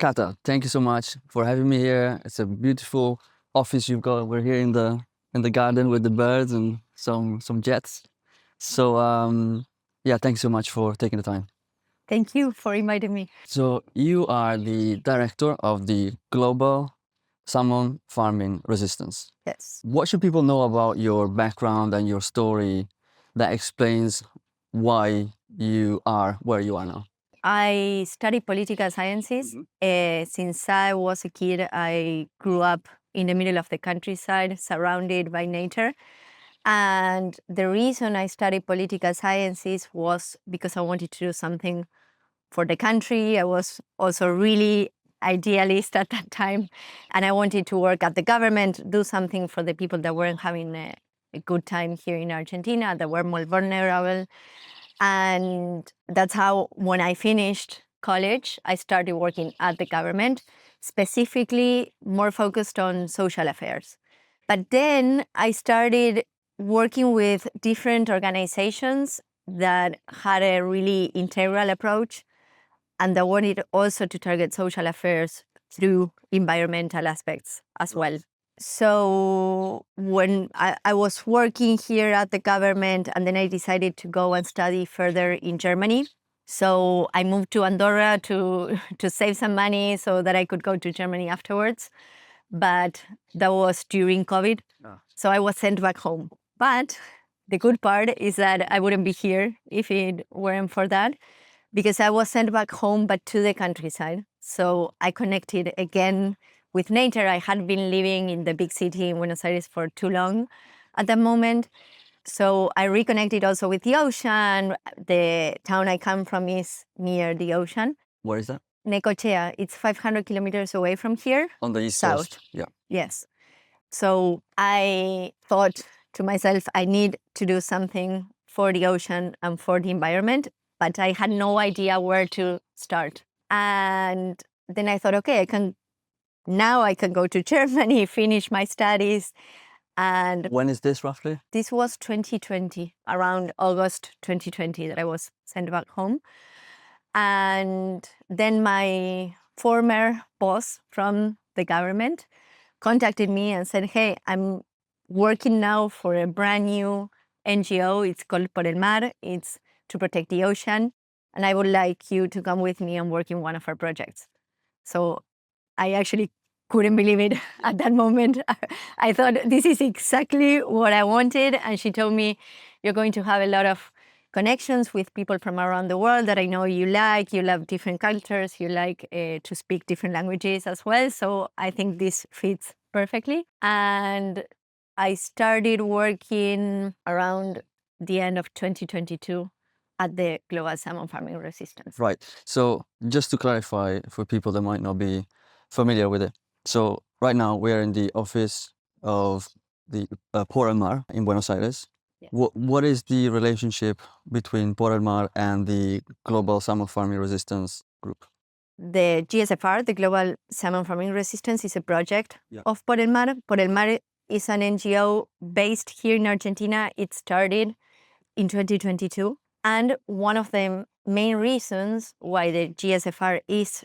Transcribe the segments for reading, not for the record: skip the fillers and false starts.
Cata, thank you so much for having me here. It's a beautiful office you've got. We're here in the garden with the birds and some jets. So yeah, thank you so much for taking the time. Thank you for inviting me. So you are the director of the Global Salmon Farming Resistance. Yes. What should people know about your background and your story that explains why you are where you are now? I studied political sciences. Since I was a kid, I grew up in the middle of the countryside, surrounded by nature. And the reason I studied political sciences was because I wanted to do something for the country. I was also really idealist at that time, and I wanted to work at the government, do something for the people that weren't having a good time here in Argentina, that were more vulnerable. And that's how, when I finished college, I started working at the government, specifically more focused on social affairs. But then I started working with different organizations that had a really integral approach and that wanted also to target social affairs through environmental aspects as well. So when I was working here at the government, and then I decided to go and study further in Germany. So I moved to Andorra to save some money so that I could go to Germany afterwards. But that was during COVID. So I was sent back home. But the good part is that I wouldn't be here if it weren't for that, because I was sent back home, but to the countryside. So I connected again with nature. I had been living in the big city in Buenos Aires for too long at that moment. So I reconnected also with the ocean. The town I come from is near the ocean. Where is that? Necochea. It's 500 kilometers away from here. On the east South. coast. Yeah. Yes. So I thought to myself, I need to do something for the ocean and for the environment, but I had no idea where to start. And then I thought, okay, now I can go to Germany, finish my studies. And When is this roughly? this was 2020, around August 2020, that I was sent back home. And then my former boss from the government contacted me and said, hey, I'm working now for a brand new NGO. It's called Por el Mar. It's to protect the ocean. And I would like you to come with me and work in one of our projects. So I actually couldn't believe it at that moment. I thought, this is exactly what I wanted. And she told me, you're going to have a lot of connections with people from around the world that I know you like. You love different cultures. You like to speak different languages as well. So I think this fits perfectly. And I started working around the end of 2022 at the Global Salmon Farming Resistance. Right. So just to clarify for people that might not be familiar with it. So right now we're in the office of the Por el Mar in Buenos Aires. Yes. What is the relationship between Por el Mar and the Global Salmon Farming Resistance group? The GSFR, the Global Salmon Farming Resistance, is a project of Por el Mar. Por el Mar is an NGO based here in Argentina. It started in 2022. And one of the main reasons why the GSFR is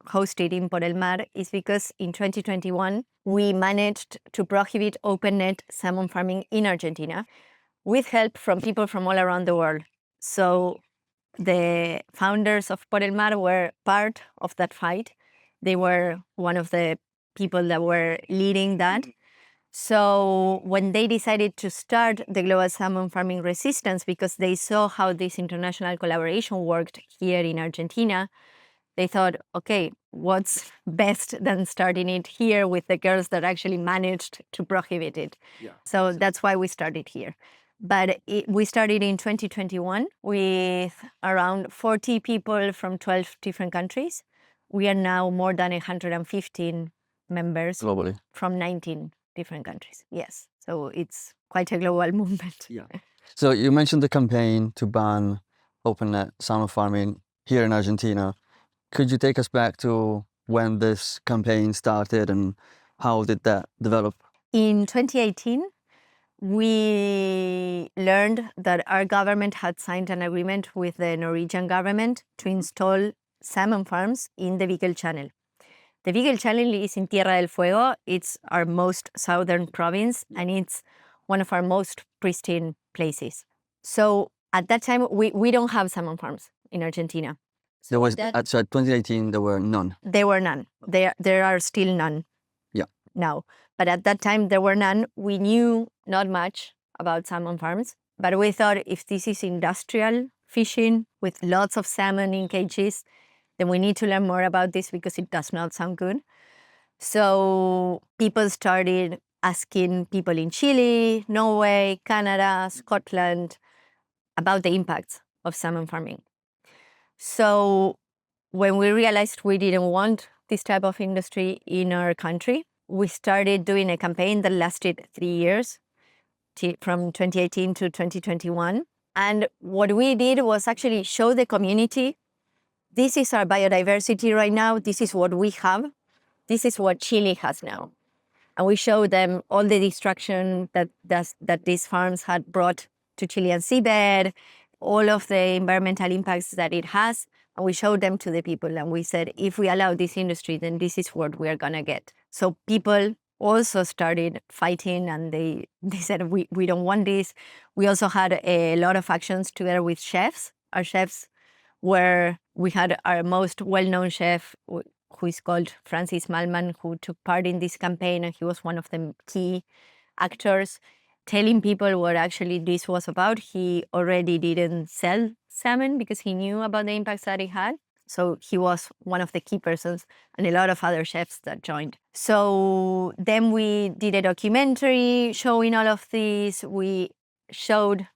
hosted in Por el Mar is because in 2021, we managed to prohibit open net salmon farming in Argentina with help from people from all around the world. So the founders of Por el Mar were part of that fight. They were one of the people that were leading that. So when they decided to start the Global Salmon Farming Resistance, because they saw how this international collaboration worked here in Argentina, they thought, okay, what's best than starting it here with the girls that actually managed to prohibit it? So that's why we started here. But we started in 2021 with around 40 people from 12 different countries. We are now more than 115 members Globally. from 19 different countries. Yes. So it's quite a global movement. Yeah. So you mentioned the campaign to ban open net salmon farming here in Argentina. Could you take us back to when this campaign started and how did that develop? In 2018, we learned that our government had signed an agreement with the Norwegian government to install salmon farms in the Beagle Channel. The biggest challenge is in Tierra del Fuego. It's our most southern province, and it's one of our most pristine places. So at that time, we don't have salmon farms in Argentina. There was, so at 2018, there were none. There were none. There are still none. Yeah. Now, but at that time, there were none. We knew not much about salmon farms, but we thought if this is industrial fishing with lots of salmon in cages, then we need to learn more about this because it does not sound good. So people started asking people in Chile, Norway, Canada, Scotland about the impacts of salmon farming. So when we realized we didn't want this type of industry in our country, we started doing a campaign that lasted 3 years, from 2018 to 2021. And what we did was actually show the community, this is our biodiversity right now, this is what we have, this is what Chile has now. And we showed them all the destruction that these farms had brought to Chilean seabed, all of the environmental impacts that it has, and we showed them to the people. And we said, if we allow this industry, then this is what we're gonna get. So people also started fighting, and they said, we don't want this. We also had a lot of actions together with chefs. Our chefs we had our most well-known chef, who is called Francis Malman, who took part in this campaign, and he was one of the key actors, telling people what actually this was about. He already didn't sell salmon because he knew about the impacts that it had. So he was one of the key persons, and a lot of other chefs that joined. So then we did a documentary showing all of this. We showed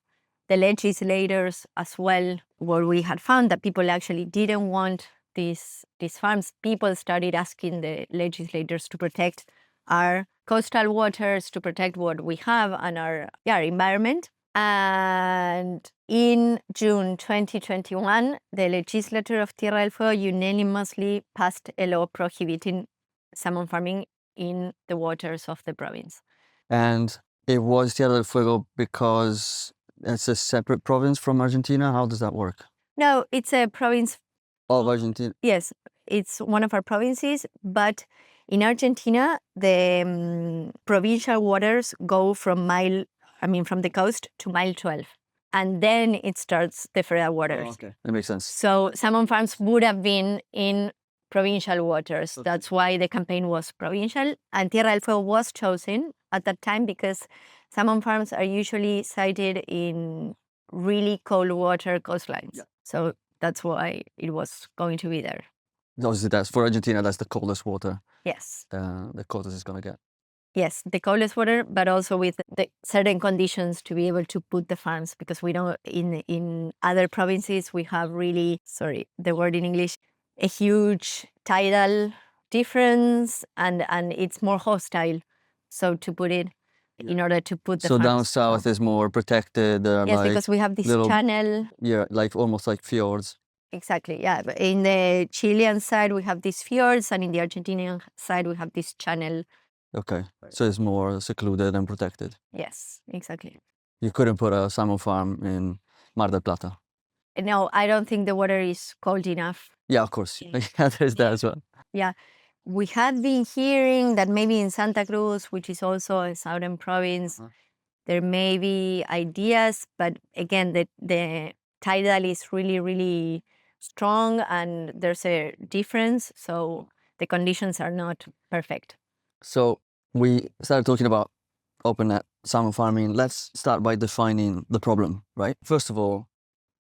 the legislators as well what we had found, that people actually didn't want these farms. People started asking the legislators to protect our coastal waters, to protect what we have and our environment. And in June 2021, the legislature of Tierra del Fuego unanimously passed a law prohibiting salmon farming in the waters of the province. And it was Tierra del Fuego because it's a separate province from Argentina? How does that work? No, it's a province Of Argentina? Yes, it's one of our provinces, but in Argentina, the provincial waters go from the coast to mile 12. And then it starts the federal waters. Oh, okay, that makes sense. So salmon farms would have been in provincial waters. Okay. That's why the campaign was provincial. And Tierra del Fuego was chosen at that time because salmon farms are usually sited in really cold water coastlines. Yeah. So that's why it was going to be there. Obviously, that's for Argentina, that's the coldest water. Yes. The coldest it's going to get. Yes, the coldest water, but also with the certain conditions to be able to put the farms, because we don't, in other provinces, we have really, sorry, the word in English, a huge tidal difference, and it's more hostile. So to put it, in order to put the So farms down south is more protected. yes, like because we have this little- channel. Yeah, like almost like fjords. Exactly, yeah. But in the Chilean side, we have these fjords, and in the Argentinian side, we have this channel. Okay, so it's more secluded and protected. Yes, exactly. You couldn't put a salmon farm in Mar del Plata. No, I don't think the water is cold enough. Yeah, of course. Yeah, there's that as well. Yeah, we had been hearing that maybe in Santa Cruz, which is also a southern province, there may be ideas, but again, the tidal is really, really strong, and there's a difference, so the conditions are not perfect. So we started talking about open net salmon farming. Let's start by defining the problem, right? First of all,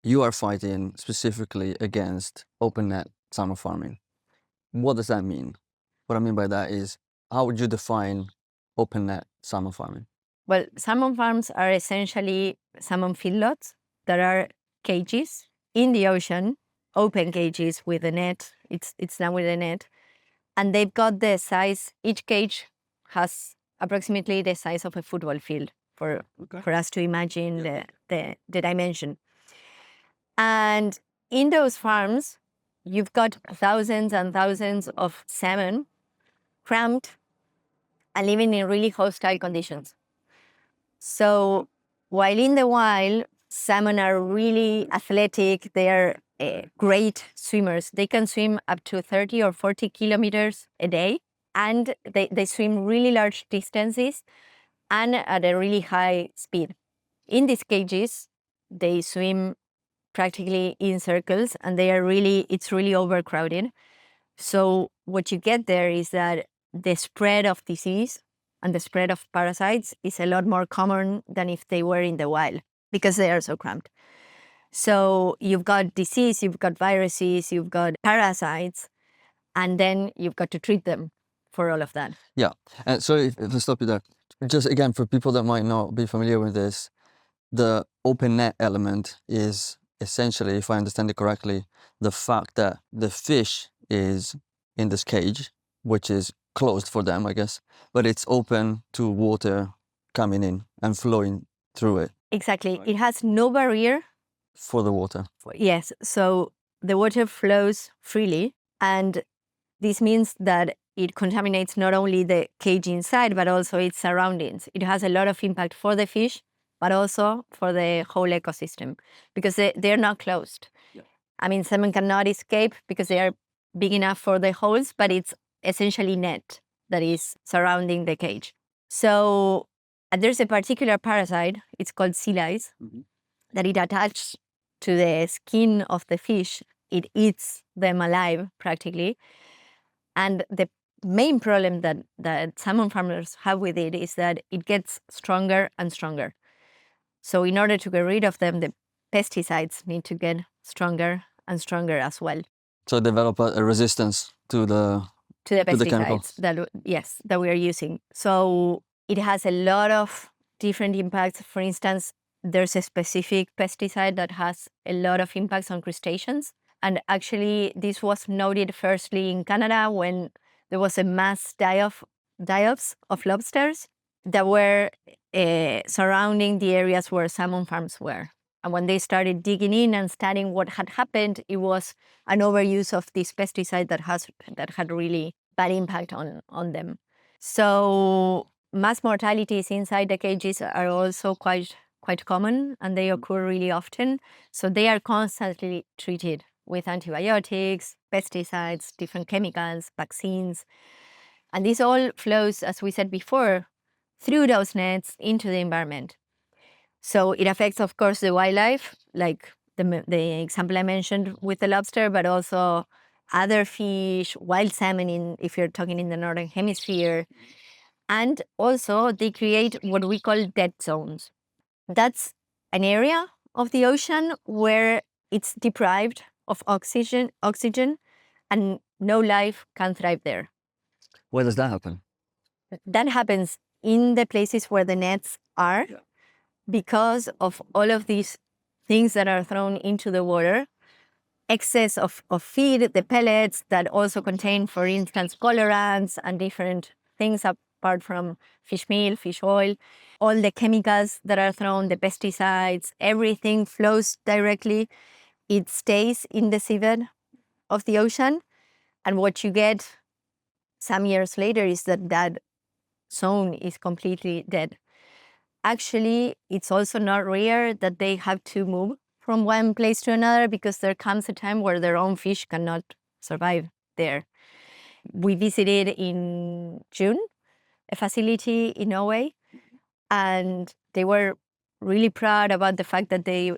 you are fighting specifically against open net salmon farming. What does that mean? What I mean by that is, how would you define open net salmon farming? Well, salmon farms are essentially salmon feedlots that are cages in the ocean, open cages with a net. It's done with a net. And they've got the size, each cage has approximately the size of a football field for us to imagine the dimension. And in those farms, you've got thousands and thousands of salmon cramped and living in really hostile conditions. So while in the wild, salmon are really athletic, they're great swimmers. They can swim up to 30 or 40 kilometers a day, and they swim really large distances and at a really high speed. In these cages, they swim practically in circles, and it's really overcrowded. So what you get there is that the spread of disease and the spread of parasites is a lot more common than if they were in the wild, because they are so cramped. So you've got disease, you've got viruses, you've got parasites, and then you've got to treat them for all of that. Yeah, and sorry if I stop you there. Just again, for people that might not be familiar with this, the open net element is essentially, if I understand it correctly, the fact that the fish is in this cage, which is closed for them, I guess, but it's open to water coming in and flowing through it. Exactly. It has no barrier. For the water. Yes. So the water flows freely, and this means that it contaminates not only the cage inside, but also its surroundings. It has a lot of impact for the fish, but also for the whole ecosystem, because they're not closed. Yeah. I mean, salmon cannot escape because they are big enough for the holes, but it's essentially net that is surrounding the cage. So there's a particular parasite, it's called sea lice, that it attaches to the skin of the fish. It eats them alive practically. And the main problem that salmon farmers have with it is that it gets stronger and stronger. So in order to get rid of them, the pesticides need to get stronger and stronger as well. So develop a resistance to the pesticides that we are using. So it has a lot of different impacts. For instance, there's a specific pesticide that has a lot of impacts on crustaceans. And actually, this was noted firstly in Canada when there was a mass die-offs of lobsters that were surrounding the areas where salmon farms were. And when they started digging in and studying what had happened, it was an overuse of this pesticide that had really bad impact on them. So mass mortalities inside the cages are also quite common, and they occur really often. So they are constantly treated with antibiotics, pesticides, different chemicals, vaccines. And this all flows, as we said before, through those nets into the environment. So it affects, of course, the wildlife, like the example I mentioned with the lobster, but also other fish, wild salmon, if you're talking in the Northern Hemisphere. And also they create what we call dead zones. That's an area of the ocean where it's deprived of oxygen, and no life can thrive there. Where does that happen? That happens in the places where the nets are, because of all of these things that are thrown into the water, excess of feed, the pellets that also contain, for instance, colorants and different things apart from fish meal, fish oil, all the chemicals that are thrown, the pesticides, everything flows directly. It stays in the seabed of the ocean. And what you get some years later is that zone is completely dead. Actually, it's also not rare that they have to move from one place to another, because there comes a time where their own fish cannot survive there. We visited in June a facility in Norway, and they were really proud about the fact that they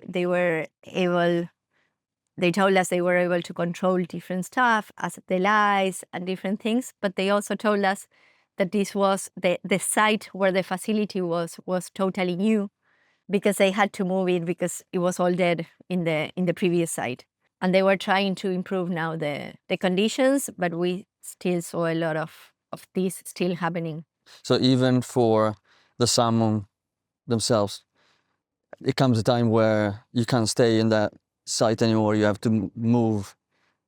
told us they were able to control different stuff, as the lice and different things, but they also told us that this was the site where the facility was totally new, because they had to move it because it was all dead in the previous site. And they were trying to improve now the conditions, but we still saw a lot of this still happening. So even for the salmon themselves, it comes a time where you can't stay in that site anymore. You have to move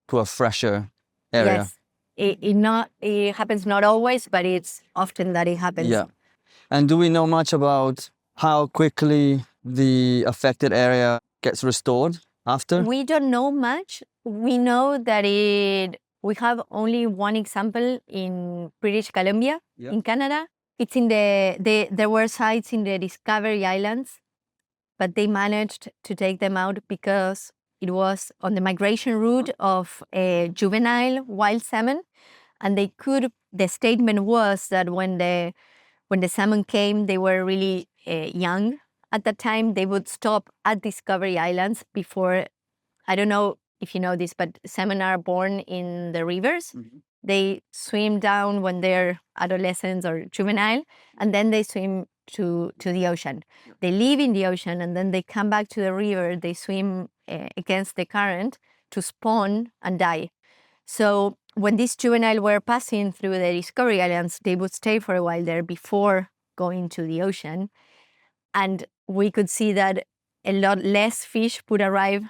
to a fresher area. Yes, it happens not always, but it's often that it happens. Yeah. And do we know much about how quickly the affected area gets restored after? We don't know much. We know that we have only one example in British Columbia, in Canada. It's in there were sites in the Discovery Islands, but they managed to take them out because it was on the migration route of a juvenile wild salmon. And the statement was that when the salmon came, they were really young at that time. They would stop at Discovery Islands before, I don't know if you know this, but salmon are born in the rivers. They swim down when they're adolescents or juvenile, and then they swim to the ocean. They live in the ocean, and then they come back to the river. They swim against the current to spawn and die. So when these juvenile were passing through the Discovery Islands, they would stay for a while there before going to the ocean. And we could see that a lot less fish would arrive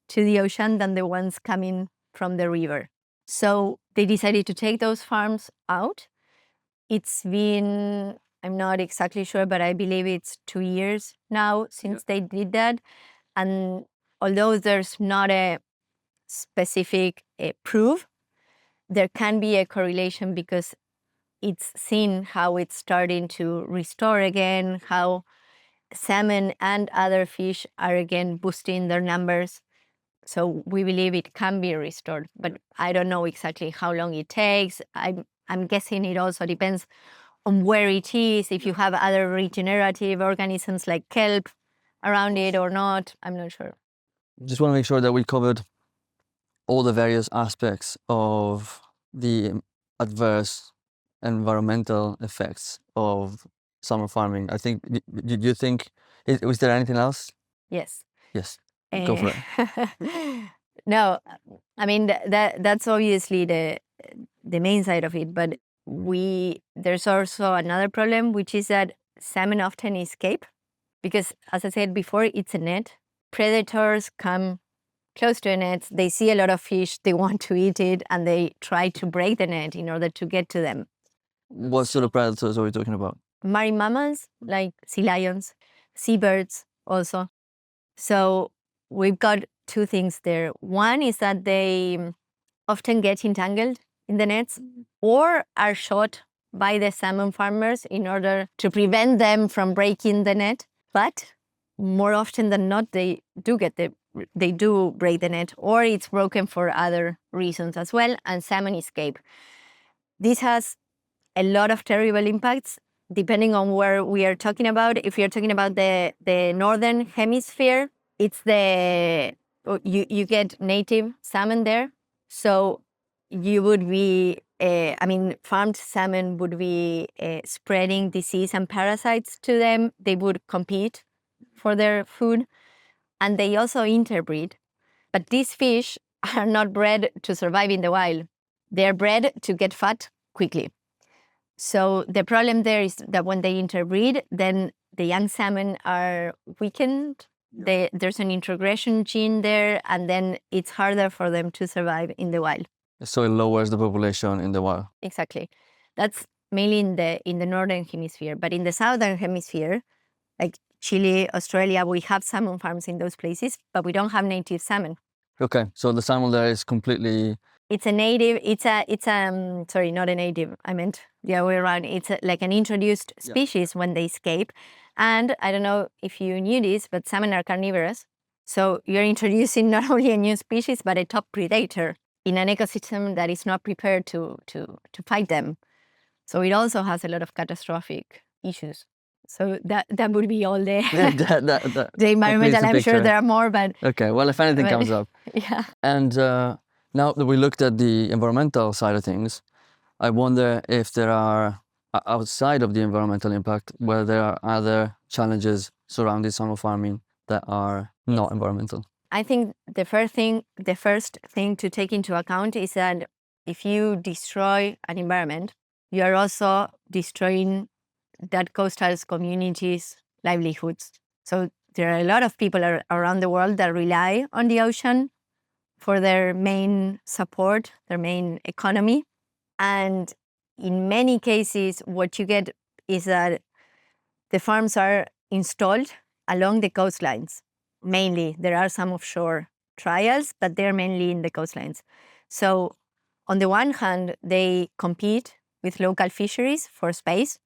to the ocean than the ones coming from the river. So they decided to take those farms out. It's been, I'm not exactly sure, but I believe it's 2 years now since they did that. And although there's not a specific proof, there can be a correlation because it's seen how it's starting to restore again, how salmon and other fish are again boosting their numbers. So we believe it can be restored, but I don't know exactly how long it takes. I'm guessing it also depends on where it is, if you have other regenerative organisms like kelp around it or not. I'm not sure. Just want to make sure that we covered all the various aspects of the adverse environmental effects of salmon farming. I think, did you think, was there anything else? Yes. Yes, go for it. No, I mean, that's obviously the main side of it, but there's also another problem, which is that salmon often escape because, as I said before, it's a net. Predators come close to a net, they see a lot of fish, they want to eat it, and they try to break the net in order to get to them. What sort of predators are we talking about? Marine mammals, like sea lions, seabirds also. So we've got two things there. One is that they often get entangled in the nets or are shot by the salmon farmers in order to prevent them from breaking the net. But more often than not, they do break the net, or it's broken for other reasons as well, and salmon escape. This has a lot of terrible impacts depending on where we are talking about. If you're talking about the northern hemisphere, it's you get native salmon there. So you would be, farmed salmon would be spreading disease and parasites to them. They would compete for their food, and they also interbreed. But these fish are not bred to survive in the wild. They're bred to get fat quickly. So the problem there is that when they interbreed, then the young salmon are weakened. There's an introgression gene there, and then it's harder for them to survive in the wild. So it lowers the population in the wild. Exactly. That's mainly in the northern hemisphere. But in the southern hemisphere, like Chile, Australia, we have salmon farms in those places, but we don't have native salmon. Okay, so the salmon there is completely... It's a native, sorry, not a native, I meant the other way around. It's like an introduced species when they escape. And I don't know if you knew this, but salmon are carnivorous. So you're introducing not only a new species, but a top predator in an ecosystem that is not prepared to fight them. So it also has a lot of catastrophic issues. So that would be all the the environmental. I'm sure there are more, but okay. Well, if anything comes up, yeah. And now that we looked at the environmental side of things, I wonder if there are outside of the environmental impact, whether there are other challenges surrounding salmon farming that are not environmental. I think the first thing to take into account is that if you destroy an environment, you are also destroying that coastal communities' livelihoods. So there are a lot of people around the world that rely on the ocean for their main support, their main economy. And in many cases, what you get is that the farms are installed along the coastlines. Mainly, there are some offshore trials, but they're mainly in the coastlines. So on the one hand, they compete with local fisheries for space.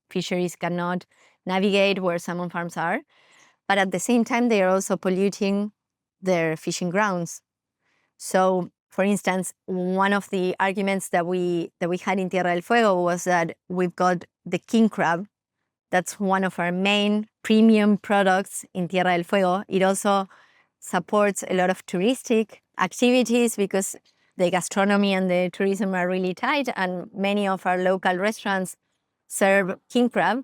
Fisheries cannot navigate where salmon farms are. But at the same time, they are also polluting their fishing grounds. So, for instance, one of the arguments that we had in Tierra del Fuego was that we've got the king crab. That's one of our main premium products in Tierra del Fuego. It also supports a lot of touristic activities because the gastronomy and the tourism are really tight, and many of our local restaurants serve king crab.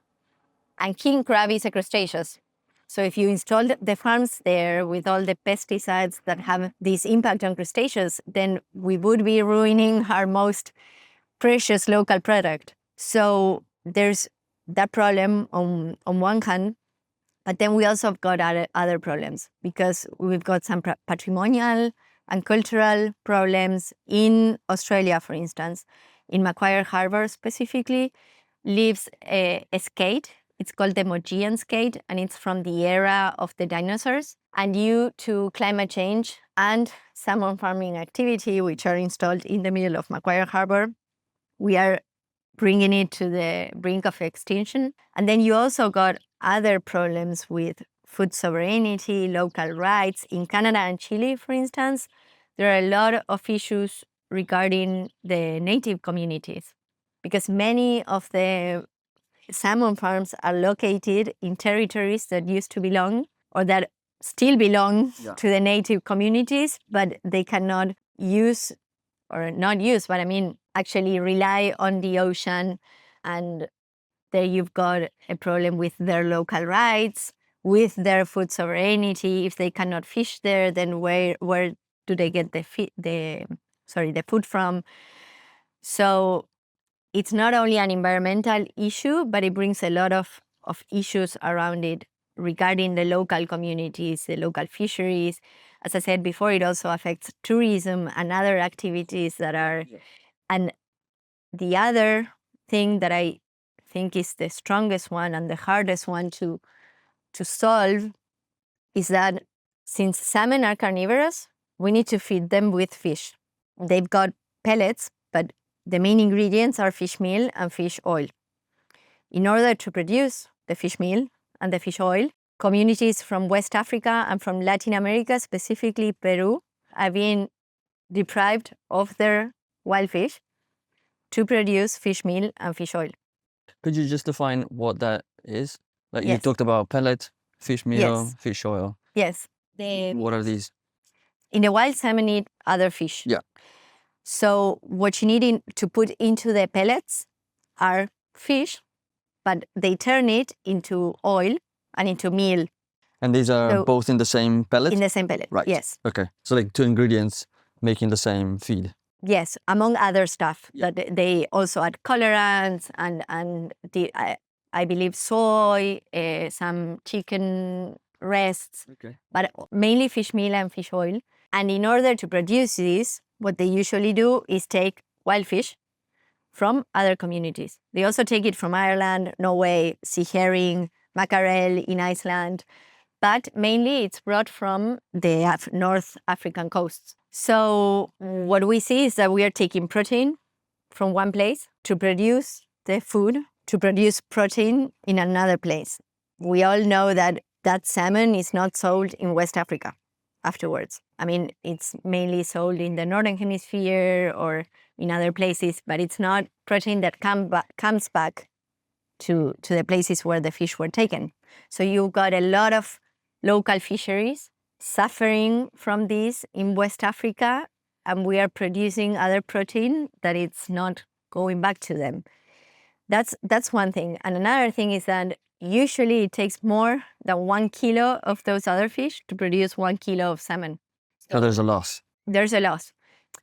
And king crab is a crustaceous. So if you install the farms there with all the pesticides that have this impact on crustaceans, then we would be ruining our most precious local product. So there's that problem on one hand, but then we also have got other problems because we've got some patrimonial and cultural problems in Australia, for instance. In Macquarie Harbour specifically, lives a skate. It's called the Mogian skate, and it's from the era of the dinosaurs. And due to climate change and salmon farming activity, which are installed in the middle of Macquarie Harbour, we are bringing it to the brink of extinction. And then you also got other problems with food sovereignty, local rights. In Canada and Chile, for instance, there are a lot of issues regarding the native communities because many of the salmon farms are located in territories that used to belong or that still belong to the native communities, but they cannot use, or not use, but I mean, actually rely on the ocean. And there you've got a problem with their local rights, with their food sovereignty. If they cannot fish there, then where do they get the food from? So it's not only an environmental issue, but it brings a lot of issues around it regarding the local communities, the local fisheries. As I said before, it also affects tourism and other activities that are. And the other thing that I think is the strongest one and the hardest one to solve is that since salmon are carnivorous, we need to feed them with fish. They've got pellets, but the main ingredients are fish meal and fish oil. In order to produce the fish meal and the fish oil, communities from West Africa and from Latin America, specifically Peru, are being deprived of their wild fish to produce fish meal and fish oil. Could you just define what that is? Like you Yes. talked about pellet, fish meal, Yes. fish oil. Yes. What are these? In the wild, salmon eat other fish. Yeah. So what you need to put into the pellets are fish, but they turn it into oil and into meal. And these are So- both in the same pellet? In the same pellet, Right. yes. Okay. So like two ingredients making the same feed. Yes, among other stuff. Yeah. That they also add colorants and I believe soy, some chicken breasts, Okay. but mainly fish meal and fish oil. And in order to produce this, what they usually do is take wild fish from other communities. They also take it from Ireland, Norway, sea herring, mackerel in Iceland, but mainly it's brought from the North African coasts. So what we see is that we are taking protein from one place to produce the food, to produce protein in another place. We all know that that salmon is not sold in West Africa afterwards. I mean, it's mainly sold in the Northern Hemisphere or in other places, but it's not protein that comes back to the places where the fish were taken. So you've got a lot of local fisheries suffering from this in West Africa, and we are producing other protein that it's not going back to them. That's one thing. And another thing is that usually it takes more than 1 kilo of those other fish to produce 1 kilo of salmon. So there's a loss. There's a loss.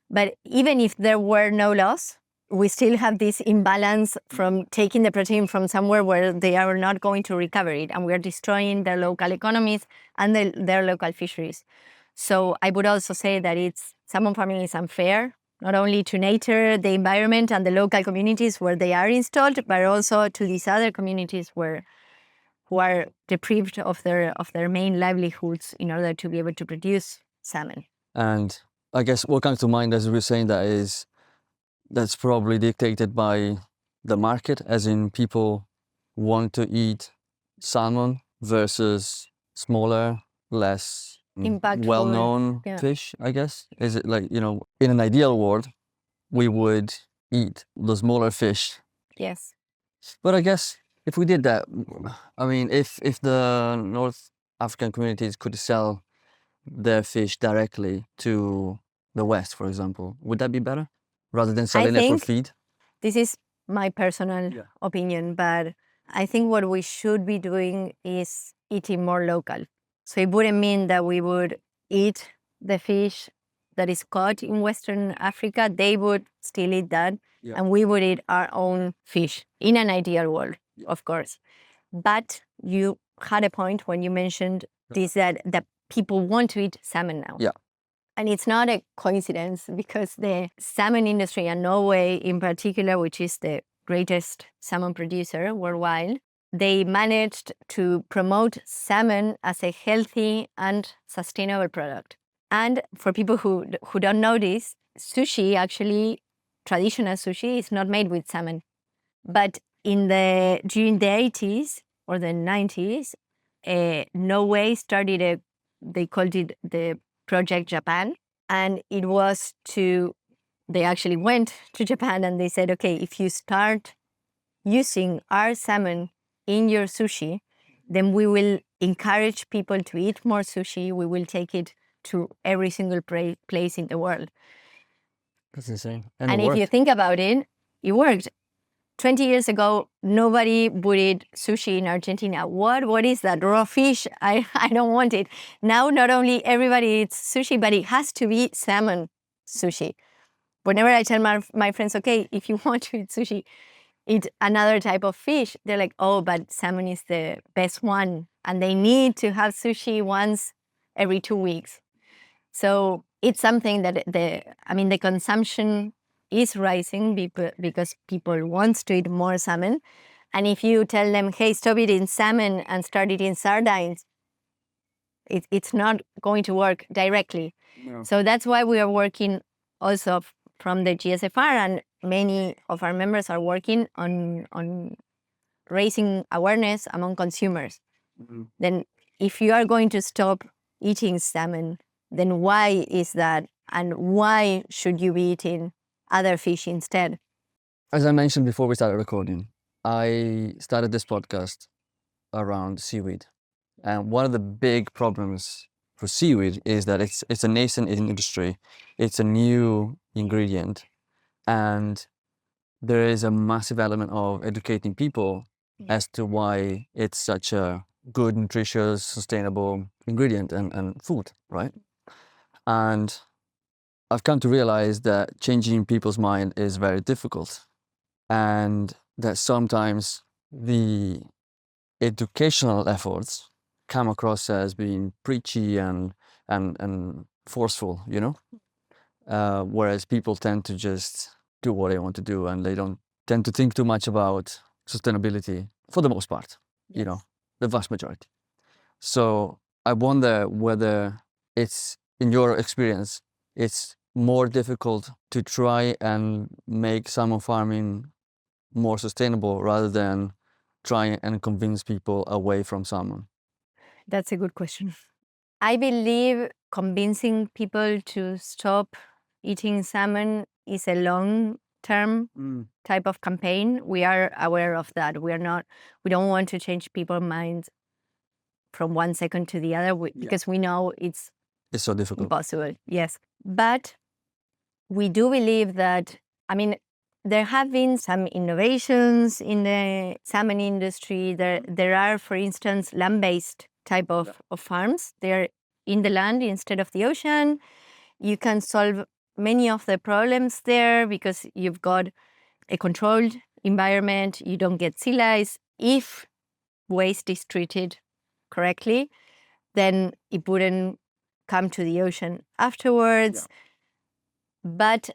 But even if there were no loss, we still have this imbalance from taking the protein from somewhere where they are not going to recover it, and we're destroying their local economies and their local fisheries. So I would also say that salmon farming is unfair, not only to nature, the environment, and the local communities where they are installed, but also to these other communities who are deprived of their main livelihoods in order to be able to produce salmon. And I guess what comes to mind as we're saying that is that's probably dictated by the market, as in people want to eat salmon versus smaller, less impactful, well-known yeah. fish, I guess? Is it like, you know, in an ideal world, we would eat the smaller fish. Yes. But I guess if we did that, I mean, if the North African communities could sell their fish directly to the West, for example, would that be better rather than selling it for think feed? This is my personal opinion, but I think what we should be doing is eating more local. So it wouldn't mean that we would eat the fish that is caught in Western Africa. They would still eat that, and we would eat our own fish in an ideal world, of course. But you had a point when you mentioned this that people want to eat salmon now. Yeah. And it's not a coincidence because the salmon industry, and Norway in particular, which is the greatest salmon producer worldwide, they managed to promote salmon as a healthy and sustainable product. And for people who don't know this, sushi, actually, traditional sushi is not made with salmon. But during the 80s or the 90s, Norway started they called it the Project Japan. And it was they actually went to Japan and they said, okay, if you start using our salmon in your sushi, then we will encourage people to eat more sushi. We will take it to every single place in the world. That's insane. And if you think about it, it worked. 20 years ago, nobody would eat sushi in Argentina. What is that? Raw fish? I don't want it. Now, not only everybody eats sushi, but it has to be salmon sushi. Whenever I tell my friends, okay, if you want to eat sushi, eat another type of fish, they're like, oh, but salmon is the best one. And they need to have sushi once every 2 weeks. So it's something that the consumption is rising because people want to eat more salmon. And if you tell them, hey, stop eating salmon and start eating sardines, it's not going to work directly. No. So that's why we are working also from the GSFR, and many of our members are working on raising awareness among consumers. Mm-hmm. Then if you are going to stop eating salmon, then why is that? And why should you be eating other fish instead? As I mentioned before we started recording, I started this podcast around seaweed. And one of the big problems for seaweed is that it's a nascent industry. It's a new ingredient. And there is a massive element of educating people as to why it's such a good, nutritious, sustainable ingredient and food, right? And I've come to realize that changing people's mind is very difficult, and that sometimes the educational efforts come across as being preachy and forceful, you know? Whereas people tend to just do what they want to do, and they don't tend to think too much about sustainability for the most part, you know, the vast majority. So I wonder whether it's, in your experience, it's more difficult to try and make salmon farming more sustainable rather than try and convince people away from salmon. That's a good question. I believe convincing people to stop eating salmon is a long-term type of campaign. We are aware of that. We don't want to change people's minds from one second to the other because we know it's so difficult. Impossible, yes. But we do believe that, there have been some innovations in the salmon industry. There are, for instance, land-based type of farms. They're in the land instead of the ocean. You can solve many of the problems there because you've got a controlled environment. You don't get sea lice. If waste is treated correctly, then it wouldn't come to the ocean afterwards. Yeah. But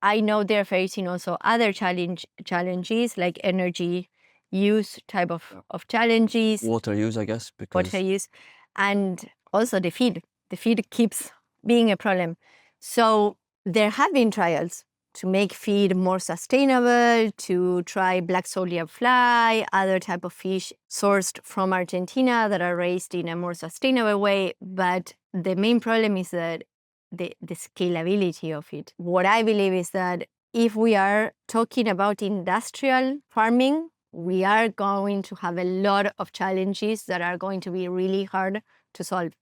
I know they're facing also other challenges like energy use type of challenges. Water use, I guess. Water use. And also the feed. The feed keeps being a problem. So there have been trials to make feed more sustainable, to try black soldier fly, other type of fish sourced from Argentina that are raised in a more sustainable way. But the main problem is that the scalability of it. What I believe is that if we are talking about industrial farming, we are going to have a lot of challenges that are going to be really hard to solve.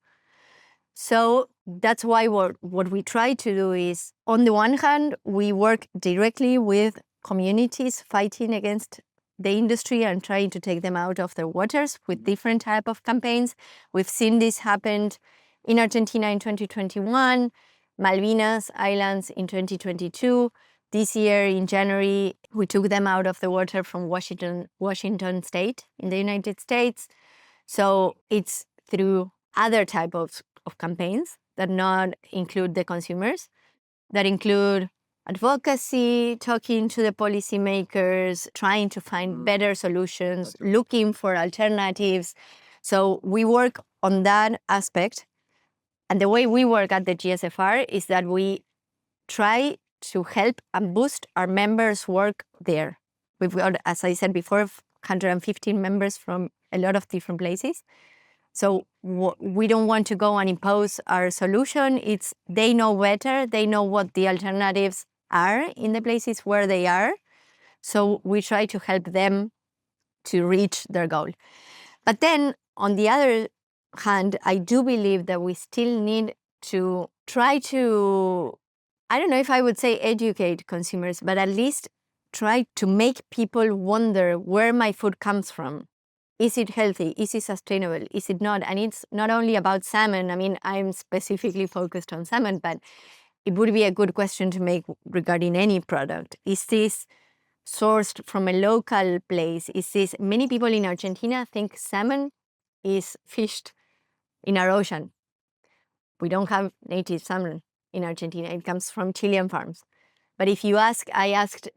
So that's why what we try to do is, on the one hand, we work directly with communities fighting against the industry and trying to take them out of their waters with different type of campaigns. We've seen this happen in Argentina in 2021, Malvinas Islands in 2022. This year in January, we took them out of the water from Washington State in the United States. So it's through other type of campaigns that not include the consumers, that include advocacy, talking to the policymakers, trying to find better solutions, looking for alternatives. So we work on that aspect. And the way we work at the GSFR is that we try to help and boost our members' work there. We've got, as I said before, 115 members from a lot of different places. So we don't want to go and impose our solution. It's they know better. They know what the alternatives are in the places where they are. So we try to help them to reach their goal. But then, on the other hand, I do believe that we still need to try to, I don't know if I would say educate consumers, but at least try to make people wonder where my food comes from. Is it healthy? Is it sustainable? Is it not? And it's not only about salmon. I mean, I'm specifically focused on salmon, but it would be a good question to make regarding any product. Is this sourced from a local place? Is this, many people in Argentina think salmon is fished in our ocean. We don't have native salmon in Argentina. It comes from Chilean farms. But if you ask, I asked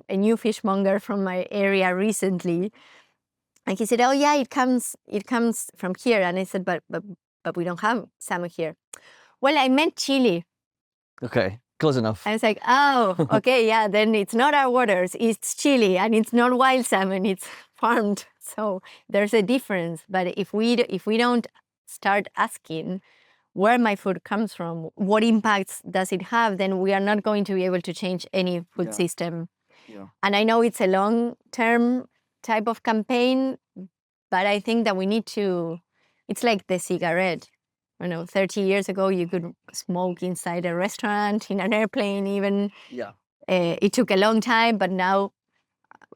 a new fishmonger from my area recently, and he said, "Oh yeah, it comes from here." And I said, "But we don't have salmon here." "Well, I meant Chile." Okay, close enough. I was like, "Oh, okay, yeah, then it's not our waters, it's Chile, and it's not wild salmon, it's farmed." So there's a difference. But if we don't start asking where my food comes from, what impacts does it have, then we are not going to be able to change any food system. Yeah. And I know it's a long-term type of campaign, but I think that we need to, it's like the cigarette. 30 years ago, you could smoke inside a restaurant, in an airplane even. Yeah. It took a long time, but now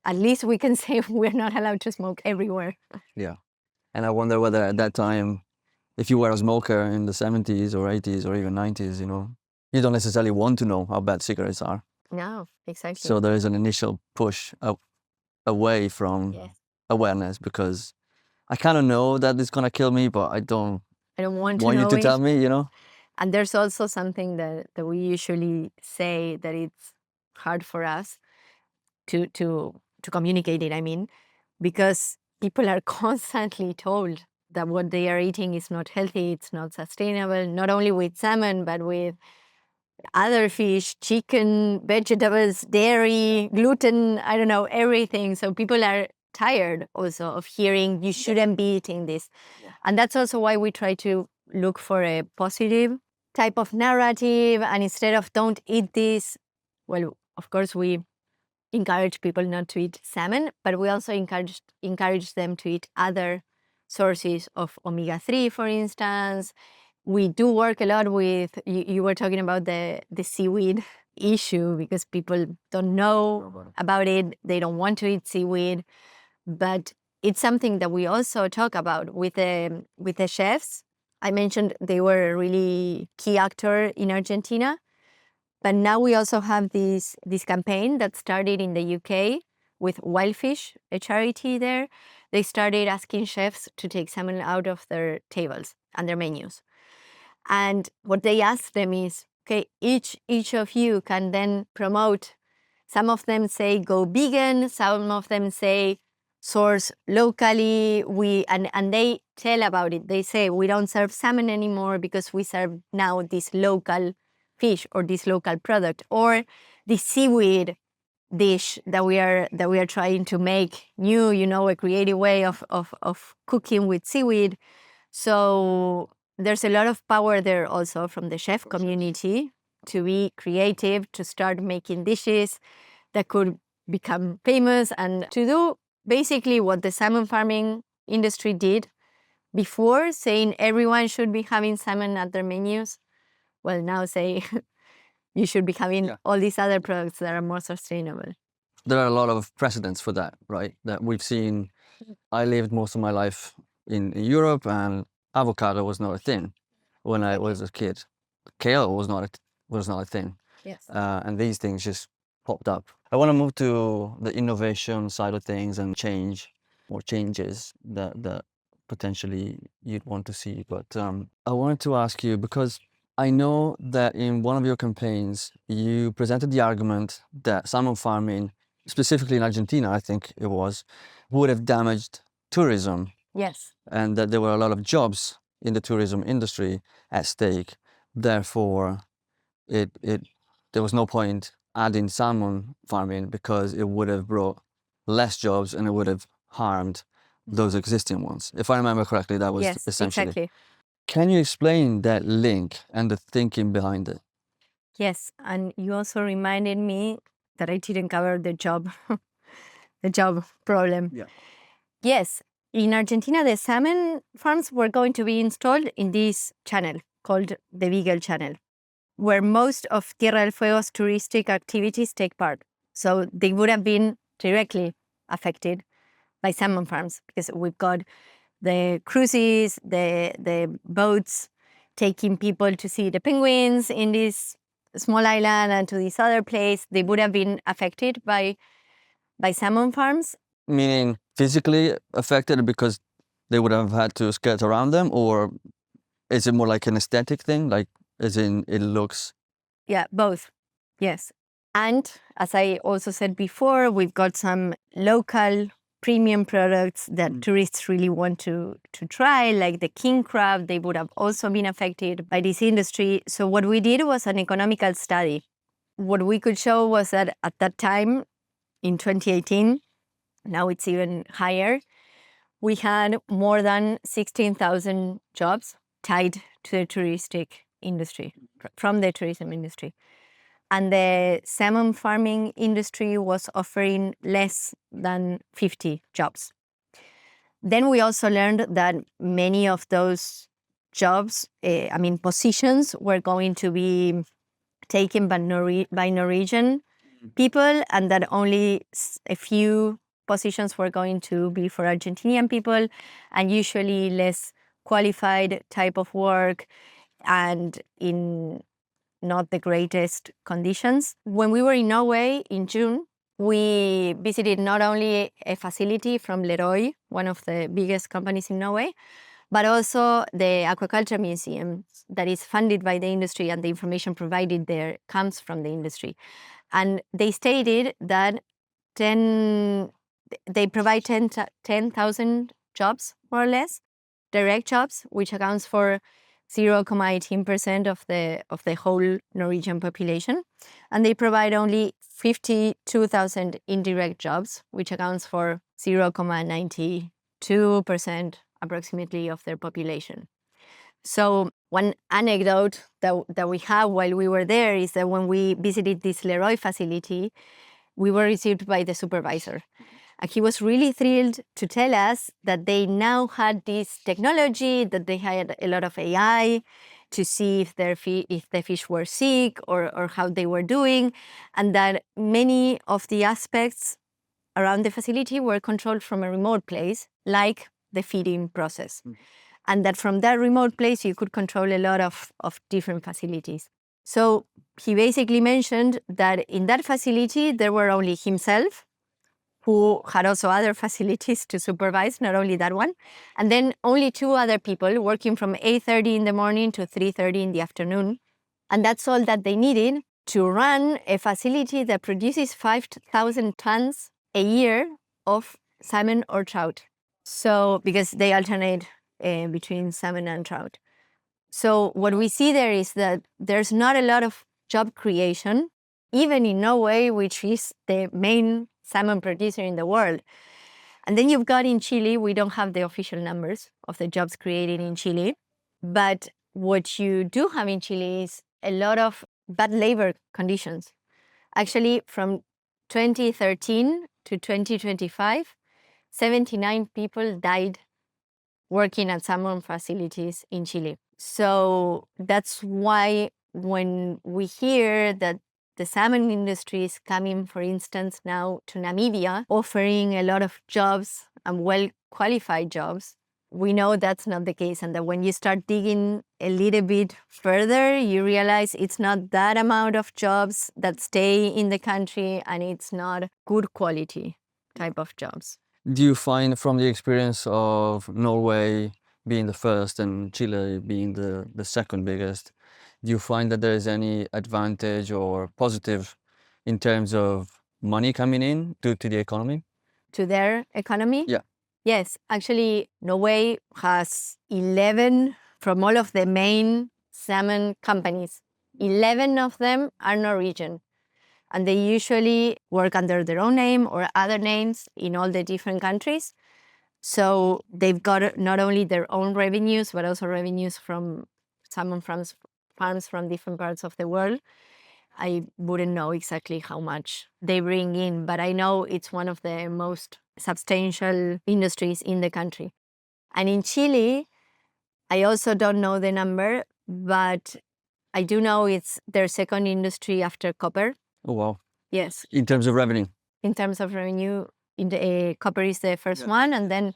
at least we can say we're not allowed to smoke everywhere. Yeah. And I wonder whether at that time, if you were a smoker in the 70s or 80s or even 90s, you don't necessarily want to know how bad cigarettes are. No, exactly. So there is an initial push away from awareness, because I kind of know that it's going to kill me, but I don't want you to tell me, And there's also something that we usually say that it's hard for us to communicate it, I mean, because people are constantly told that what they are eating is not healthy, it's not sustainable, not only with salmon, but with other fish, chicken, vegetables, dairy, gluten, I don't know, everything. So people are tired also of hearing you shouldn't be eating this. Yeah. And that's also why we try to look for a positive type of narrative. And instead of don't eat this, well, of course, we encourage people not to eat salmon, but we also encourage them to eat other sources of omega-3, for instance. We do work a lot with, you were talking about the seaweed issue, because people don't know about it. They don't want to eat seaweed. But it's something that we also talk about with the chefs. I mentioned they were a really key actor in Argentina. But now we also have this campaign that started in the UK with Wildfish, a charity there. They started asking chefs to take salmon out of their tables and their menus. And what they ask them is, okay, each of you can then promote. Some of them say go vegan, some of them say source locally. And they tell about it. They say we don't serve salmon anymore because we serve now this local fish or this local product, or the seaweed dish that we are trying to make new, a creative way of cooking with seaweed. So there's a lot of power there also from the chef community to be creative, to start making dishes that could become famous, and to do basically what the salmon farming industry did before, saying everyone should be having salmon at their menus. Well, now say you should be having all these other products that are more sustainable. There are a lot of precedents for that, right? That we've seen. I lived most of my life in Europe, and avocado was not a thing when I was a kid. Kale was not a thing. Yes. And these things just popped up. I want to move to the innovation side of things and change or changes that potentially you'd want to see. But I wanted to ask you, because I know that in one of your campaigns, you presented the argument that salmon farming, specifically in Argentina, I think it was, would have damaged tourism, Yes. and that there were a lot of jobs in the tourism industry at stake. Therefore, there was no point adding salmon farming because it would have brought less jobs and it would have harmed those existing ones. If I remember correctly, that was Yes, essentially. exactly. Can you explain that link and the thinking behind it? Yes, and you also reminded me that I didn't cover the job, the job problem. Yeah. Yes, in Argentina, the salmon farms were going to be installed in this channel called the Beagle Channel, where most of Tierra del Fuego's touristic activities take part. So they would have been directly affected by salmon farms, because we've got the cruises, the boats taking people to see the penguins in this small island and to this other place. They would have been affected by salmon farms. Meaning physically affected because they would have had to skirt around them, or is it more like an aesthetic thing, like as in it looks? Yeah, both. Yes. And as I also said before, we've got some local premium products that tourists really want to try, like the king crab. They would have also been affected by this industry. So what we did was an economical study. What we could show was that at that time, in 2018, now it's even higher, we had more than 16,000 jobs tied to the touristic industry, from the tourism industry. And the salmon farming industry was offering less than 50 jobs. Then we also learned that many of those jobs, positions, were going to be taken by Norwegian people, and that only a few positions were going to be for Argentinian people, and usually less qualified type of work and in not the greatest conditions. When we were in Norway in June, we visited not only a facility from Leroy, one of the biggest companies in Norway, but also the Aquaculture Museum that is funded by the industry, and the information provided there comes from the industry. And they stated that they provide 10,000 jobs, more or less, direct jobs, which accounts for 0.18% of the whole Norwegian population. And they provide only 52,000 indirect jobs, which accounts for 0.92% approximately of their population. So one anecdote that we have while we were there is that when we visited this Leroy facility, we were received by the supervisor. And he was really thrilled to tell us that they now had this technology, that they had a lot of AI to see if the fish were sick or how they were doing, and that many of the aspects around the facility were controlled from a remote place, like the feeding process. And that from that remote place, you could control a lot of different facilities. So he basically mentioned that in that facility, there were only himself, who had also other facilities to supervise, not only that one, and then only two other people working from 8:30 in the morning to 3:30 in the afternoon. And that's all that they needed to run a facility that produces 5,000 tons a year of salmon or trout. So, because they alternate between salmon and trout. So what we see there is that there's not a lot of job creation, even in Norway, which is the main salmon producer in the world. And then you've got in Chile, we don't have the official numbers of the jobs created in Chile, But what you do have in Chile is a lot of bad labor conditions. Actually, from 2013 to 2025, 79 people died working at salmon facilities in Chile. So that's why when we hear that the salmon industry is coming, for instance, now to Namibia, offering a lot of jobs and well-qualified jobs, we know that's not the case, and that when you start digging a little bit further, you realize it's not that amount of jobs that stay in the country, and it's not good quality type of jobs. Do you find from the experience of Norway being the first and Chile being the second biggest, do you find that there is any advantage or positive in terms of money coming in due to the economy? To their economy? Yeah. Yes, actually, Norway has 11 from all of the main salmon companies. 11 of them are Norwegian, and they usually work under their own name or other names in all the different countries. So they've got not only their own revenues, but also revenues from salmon farms from different parts of the world. I wouldn't know exactly how much they bring in, but I know it's one of the most substantial industries in the country. And in Chile, I also don't know the number, but I do know it's their second industry after copper. Oh, wow. Yes. In terms of revenue? In terms of revenue, copper is the first one, and then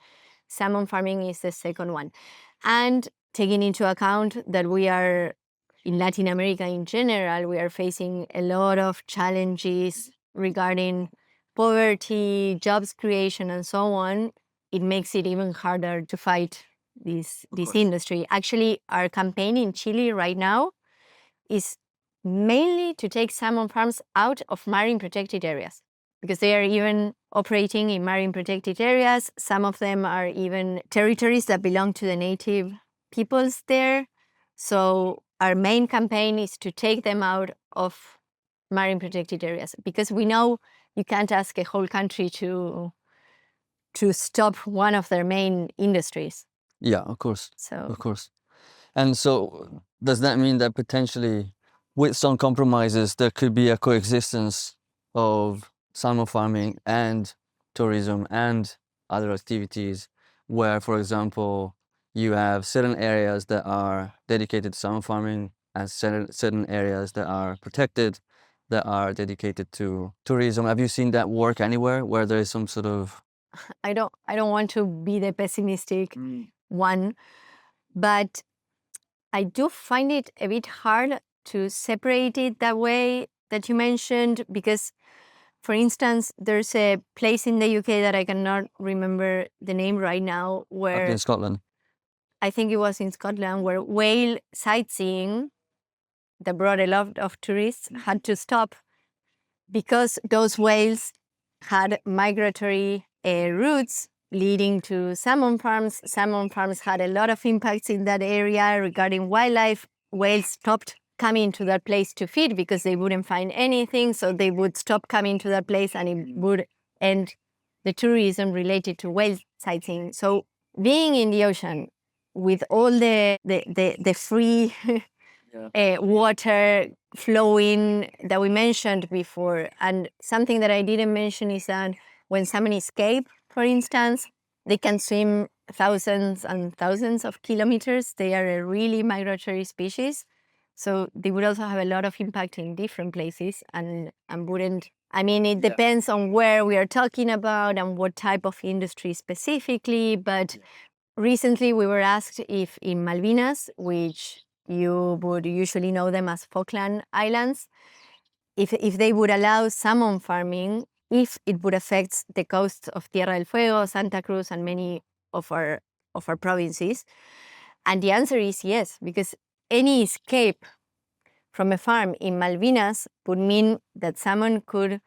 salmon farming is the second one. And taking into account that we are in Latin America in general, we are facing a lot of challenges regarding poverty, jobs creation, and so on, it makes it even harder to fight this industry. Actually, our campaign in Chile right now is mainly to take salmon farms out of marine protected areas, because they are even operating in marine protected areas. Some of them are even territories that belong to the native peoples there. So our main campaign is to take them out of marine protected areas, because we know you can't ask a whole country to stop one of their main industries. Yeah, of course. So Of course. And so does that mean that potentially with some compromises there could be a coexistence of salmon farming and tourism and other activities where, for example, you have certain areas that are dedicated to salmon farming and certain areas that are protected that are dedicated to tourism? Have you seen that work anywhere where there is some sort of I don't want to be the pessimistic one, but I do find it a bit hard to separate it that way that you mentioned, because, for instance, there's a place in the UK that I cannot remember the name right now, up where in Scotland? I think it was in Scotland, where whale sightseeing that brought a lot of tourists had to stop because those whales had migratory routes leading to salmon farms. Salmon farms had a lot of impacts in that area regarding wildlife. Whales stopped coming to that place to feed because they wouldn't find anything, so they would stop coming to that place, and it would end the tourism related to whale sightseeing. So being in the ocean with all the free water flowing that we mentioned before. And something that I didn't mention is that when salmon escape, for instance, they can swim thousands and thousands of kilometers. They are a really migratory species. So they would also have a lot of impact in different places and wouldn't. I mean, it depends on where we are talking about and what type of industry specifically. But recently we were asked if in Malvinas, which you would usually know them as Falkland Islands, if they would allow salmon farming, if it would affect the coasts of Tierra del Fuego, Santa Cruz, and many of our provinces. And the answer is yes, because any escape from a farm in Malvinas would mean that salmon could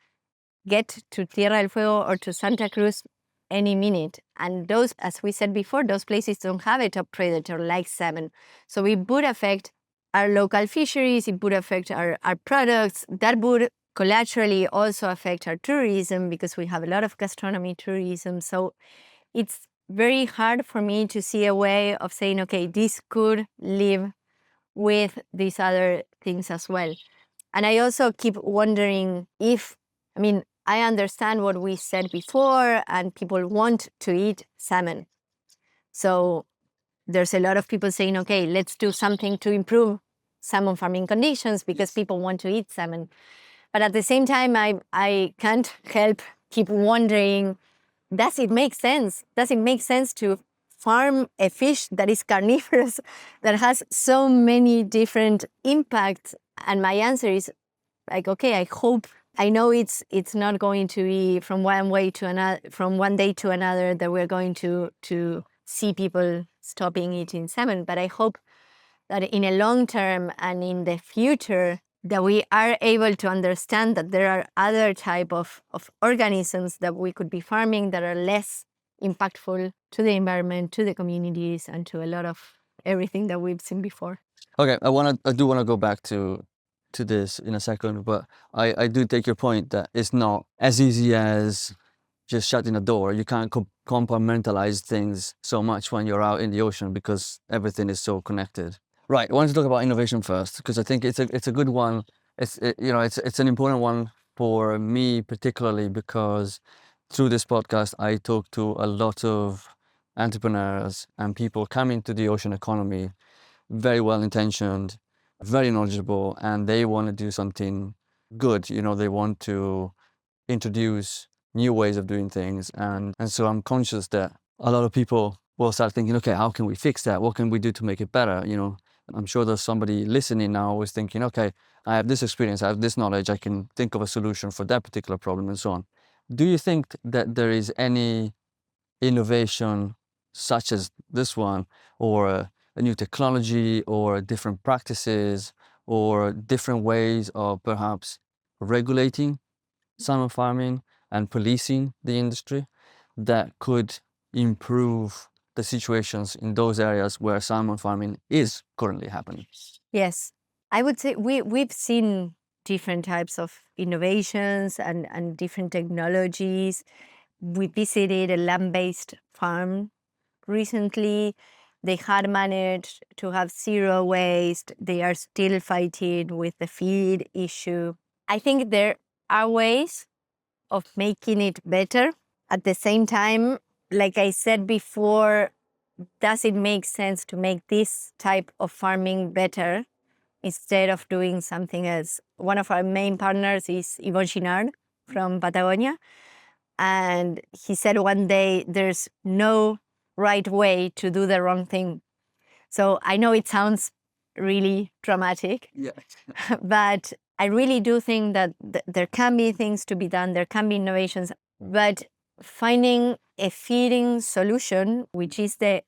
get to Tierra del Fuego or to Santa Cruz any minute. And those, as we said before, those places don't have a top predator like salmon. So it would affect our local fisheries, it would affect our products. That would collaterally also affect our tourism, because we have a lot of gastronomy tourism. So it's very hard for me to see a way of saying, okay, this could live with these other things as well. And I also keep wondering if, I mean, I understand what we said before, and people want to eat salmon. So there's a lot of people saying, okay, let's do something to improve salmon farming conditions because people want to eat salmon. But at the same time, I can't help keep wondering, does it make sense? Does it make sense to farm a fish that is carnivorous, that has so many different impacts? And my answer is like, okay, I hope, I know it's not going to be from one way to another, from one day to another, that we're going to see people stopping eating salmon. But I hope that in a long term and in the future, that we are able to understand that there are other type of organisms that we could be farming that are less impactful to the environment, to the communities, and to a lot of everything that we've seen before. Okay, I do wanna go back to this in a second, but I do take your point that it's not as easy as just shutting a door. You can't compartmentalize things so much when you're out in the ocean because everything is so connected. Right, I wanted to talk about innovation first because I think it's a good one. It's an important one for me particularly because through this podcast I talk to a lot of entrepreneurs and people coming to the ocean economy, very well intentioned, very knowledgeable, and they want to do something good. You know, they want to introduce new ways of doing things. And so I'm conscious that a lot of people will start thinking, okay, how can we fix that? What can we do to make it better? You know, I'm sure there's somebody listening now who's thinking, okay, I have this experience, I have this knowledge, I can think of a solution for that particular problem and so on. Do you think that there is any innovation such as this one, or a new technology, or different practices, or different ways of perhaps regulating salmon farming and policing the industry that could improve the situations in those areas where salmon farming is currently happening? Yes, I would say we've seen different types of innovations and different technologies. We visited a land-based farm recently. They had managed to have zero waste. They are still fighting with the feed issue. I think there are ways of making it better. At the same time, like I said before, does it make sense to make this type of farming better instead of doing something else? One of our main partners is Yvon Chinard from Patagonia. And he said one day, there's no right way to do the wrong thing. So I know it sounds really dramatic, Yeah. but I really do think that there can be things to be done, there can be innovations, but finding a feeding solution, which is the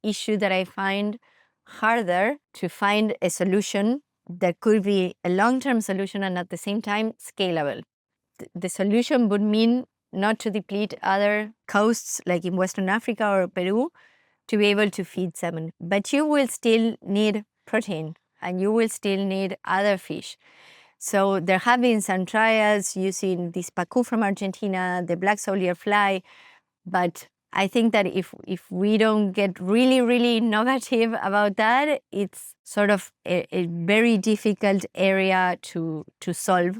issue that I find harder to find a solution that could be a long-term solution and at the same time scalable. The solution would mean not to deplete other coasts like in Western Africa or Peru to be able to feed salmon. But you will still need protein and you will still need other fish. So there have been some trials using this pacu from Argentina, the black soldier fly, but I think that if we don't get really, really innovative about that, it's sort of a very difficult area to solve.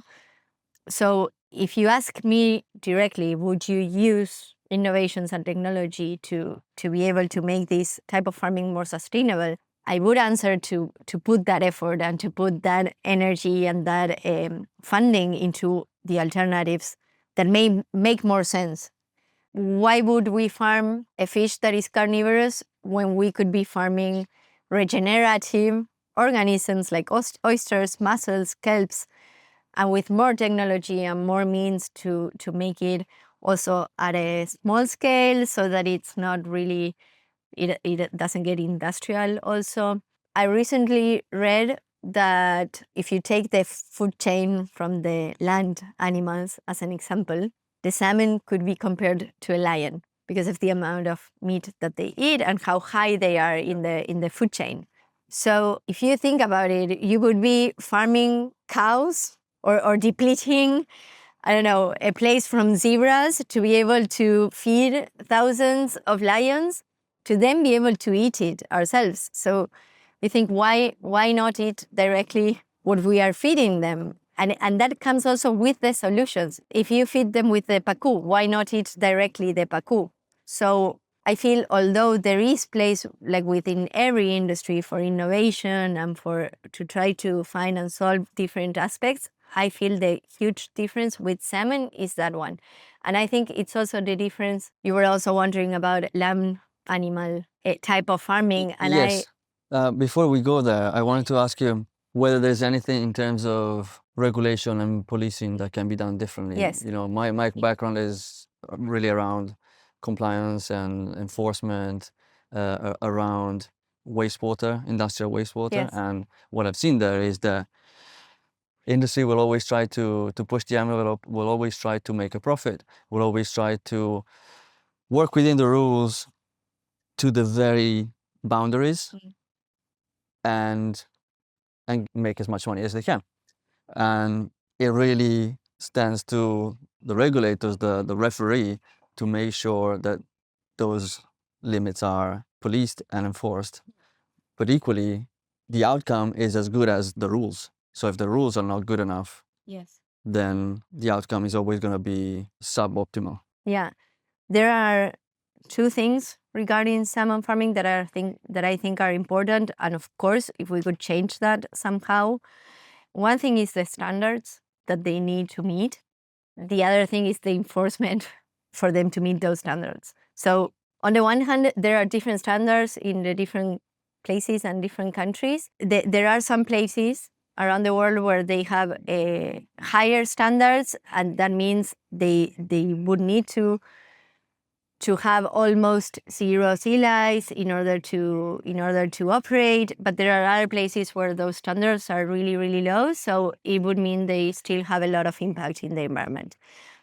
So if you ask me directly, would you use innovations and technology to be able to make this type of farming more sustainable? I would answer to put that effort and to put that energy and that funding into the alternatives that may make more sense. Why would we farm a fish that is carnivorous when we could be farming regenerative organisms like oysters, mussels, kelps, and with more technology and more means to make it also at a small scale so that it's not really, it doesn't get industrial also. I recently read that if you take the food chain from the land animals as an example, the salmon could be compared to a lion because of the amount of meat that they eat and how high they are in the food chain. So if you think about it, you would be farming cows or depleting I don't know, a place from zebras to be able to feed thousands of lions to then be able to eat it ourselves. So we think, why not eat directly what we are feeding them? And that comes also with the solutions. If you feed them with the pacu, why not eat directly the pacu? So I feel although there is place like within every industry for innovation and for to try to find and solve different aspects, I feel the huge difference with salmon is that one. And I think it's also the difference. You were also wondering about lamb animal type of farming. And Yes. Before we go there, I wanted to ask you whether there's anything in terms of regulation and policing that can be done differently. Yes. You know, my background is really around compliance and enforcement around wastewater, industrial wastewater. Yes. And what I've seen there is that industry will always try to push the envelope, will always try to make a profit, will always try to work within the rules to the very boundaries and make as much money as they can. And it really stands to the regulators, the referee, to make sure that those limits are policed and enforced. But equally, the outcome is as good as the rules. So if the rules are not good enough, Yes. then the outcome is always going to be suboptimal. Yeah. There are two things regarding salmon farming that I think are important. And of course, if we could change that somehow, one thing is the standards that they need to meet. The other thing is the enforcement for them to meet those standards. So on the one hand, there are different standards in the different places and different countries. There are some places around the world where they have higher standards, and that means they would need to have almost zero sea lice in order to operate. But there are other places where those standards are really, really low. So it would mean they still have a lot of impact in the environment.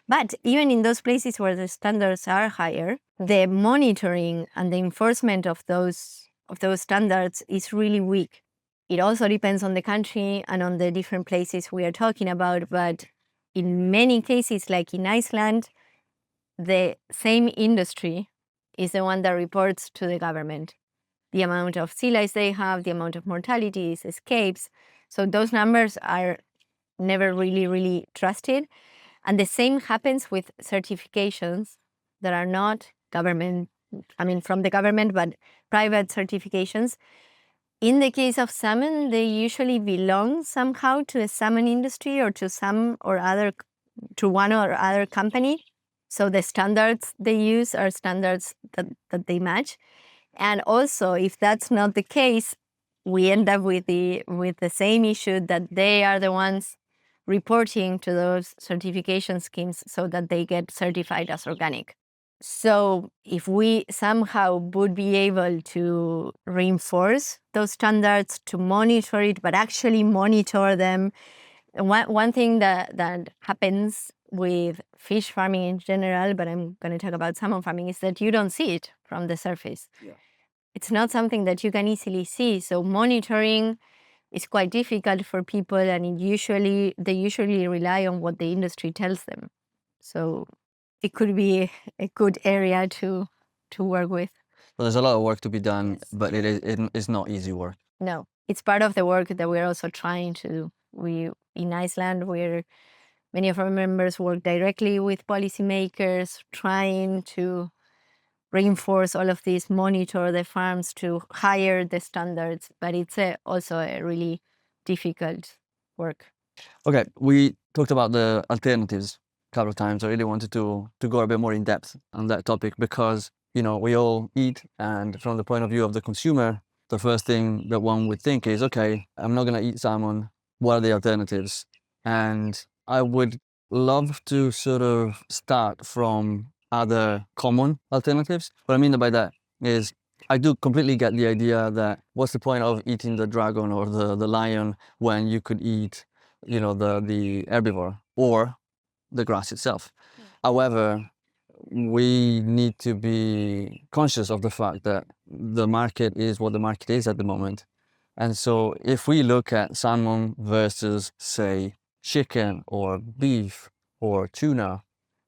But even in those places where the standards are higher, the monitoring and the enforcement of those standards is really weak. It also depends on the country and on the different places we are talking about. But in many cases, like in Iceland, the same industry is the one that reports to the government the amount of sea lice they have, the amount of mortalities, escapes. So those numbers are never really, really trusted. And the same happens with certifications that are not government, from the government, but private certifications. In the case of salmon, they usually belong somehow to a salmon industry or to one or other company. So the standards they use are standards that they match. And also, if that's not the case, we end up with the same issue that they are the ones reporting to those certification schemes so that they get certified as organic. So if we somehow would be able to reinforce those standards, to monitor it, but actually monitor them. One thing that happens with fish farming in general, but I'm going to talk about salmon farming, is that you don't see it from the surface. Yeah. It's not something that you can easily see. So monitoring is quite difficult for people, and they usually rely on what the industry tells them. So it could be a good area to work with. Well, there's a lot of work to be done, Yes. but it's not easy work. No, it's part of the work that we're also trying to do. In Iceland, many of our members work directly with policymakers, trying to reinforce all of this, monitor the farms to higher the standards. But it's also a really difficult work. Okay, we talked about the alternatives a couple of times. I really wanted to go a bit more in depth on that topic because, we all eat, and from the point of view of the consumer, the first thing that one would think is, okay, I'm not going to eat salmon. What are the alternatives? And I would love to sort of start from other common alternatives. What I mean by that is I do completely get the idea that what's the point of eating the dragon or the lion when you could eat, the herbivore or the grass itself. Yeah. However, we need to be conscious of the fact that the market is what the market is at the moment. And so if we look at salmon versus, say, chicken or beef or tuna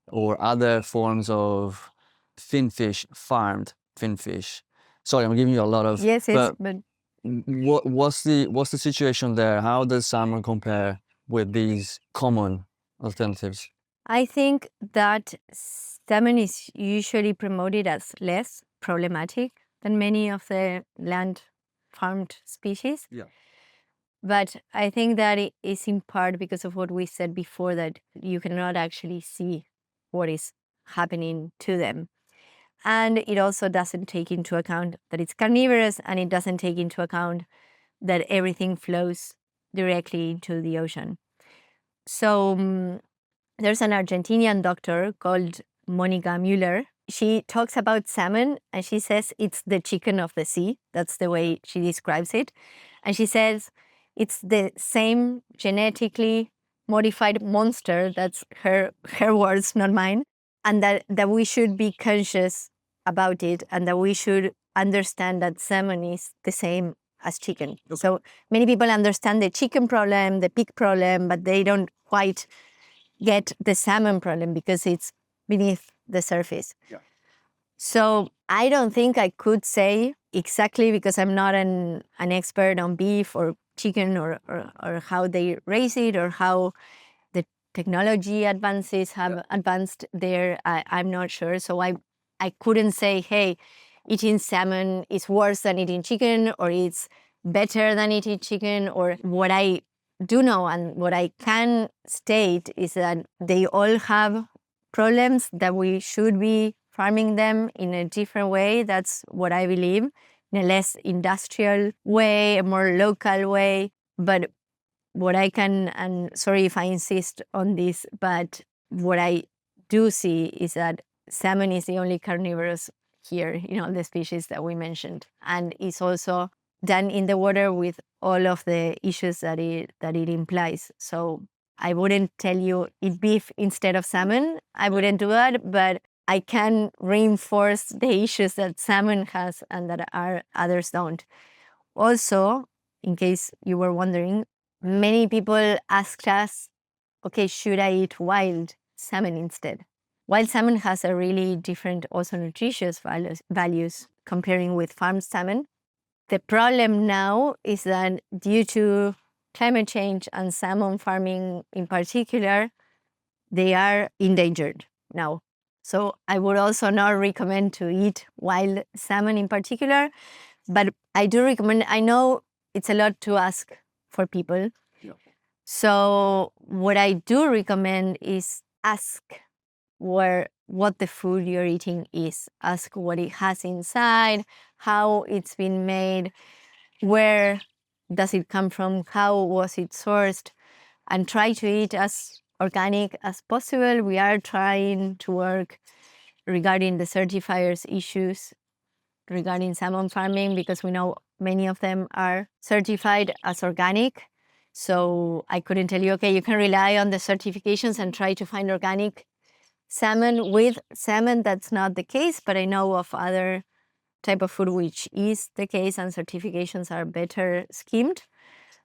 or other forms of finfish, farmed finfish. Sorry, I'm giving you a lot of. Yes, But but what's the situation there? How does salmon compare with these common alternatives? I think that salmon is usually promoted as less problematic than many of the land farmed species. Yeah. But I think that it is in part because of what we said before, that you cannot actually see what is happening to them. And it also doesn't take into account that it's carnivorous, and it doesn't take into account that everything flows directly into the ocean. So there's an Argentinian doctor called Monica Muller. She talks about salmon and she says it's the chicken of the sea. That's the way she describes it. And she says it's the same genetically modified monster. That's her words, not mine. And that we should be conscious about it, and that we should understand that salmon is the same as chicken. So many people understand the chicken problem, the pig problem, but they don't quite get the salmon problem because it's beneath the surface. Yeah. So I don't think I could say exactly, because I'm not an expert on beef or chicken or how they raise it or how the technology advances have advanced there. I'm not sure. So I couldn't say, hey, eating salmon is worse than eating chicken, or it's better than eating chicken. Or what I do know and what I can state is that they all have problems, that we should be farming them in a different way. That's what I believe, in a less industrial way, a more local way. But what I can, and sorry if I insist on this, but what I do see is that salmon is the only carnivorous here in all the species that we mentioned, and it's also done in the water with all of the issues that it implies. So I wouldn't tell you eat beef instead of salmon. I wouldn't do that, but I can reinforce the issues that salmon has and that others don't. Also, in case you were wondering, many people asked us, okay, should I eat wild salmon instead? Wild salmon has a really different, also nutritious values comparing with farmed salmon. The problem now is that due to climate change and salmon farming in particular, they are endangered now. So I would also not recommend to eat wild salmon in particular, but I do recommend. I know it's a lot to ask for people. Yeah. So what I do recommend is ask what the food you're eating is. Ask what it has inside, how it's been made, where does it come from, how was it sourced, and try to eat as organic as possible. We are trying to work regarding the certifiers issues regarding salmon farming, because we know many of them are certified as organic. So I couldn't tell you, okay, you can rely on the certifications and try to find organic salmon. With salmon, that's not the case, but I know of other type of food which is the case, and certifications are better schemed.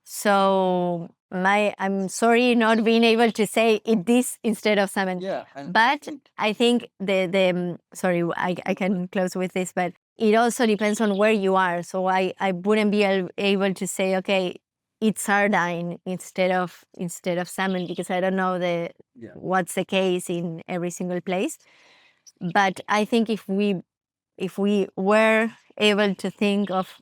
So I'm sorry not being able to say eat this instead of salmon. Yeah. But I think sorry, I can close with this, but it also depends on where you are. So I wouldn't be able to say, okay, eat sardine instead of salmon, because I don't know what's the case in every single place. But I think if we were able to think of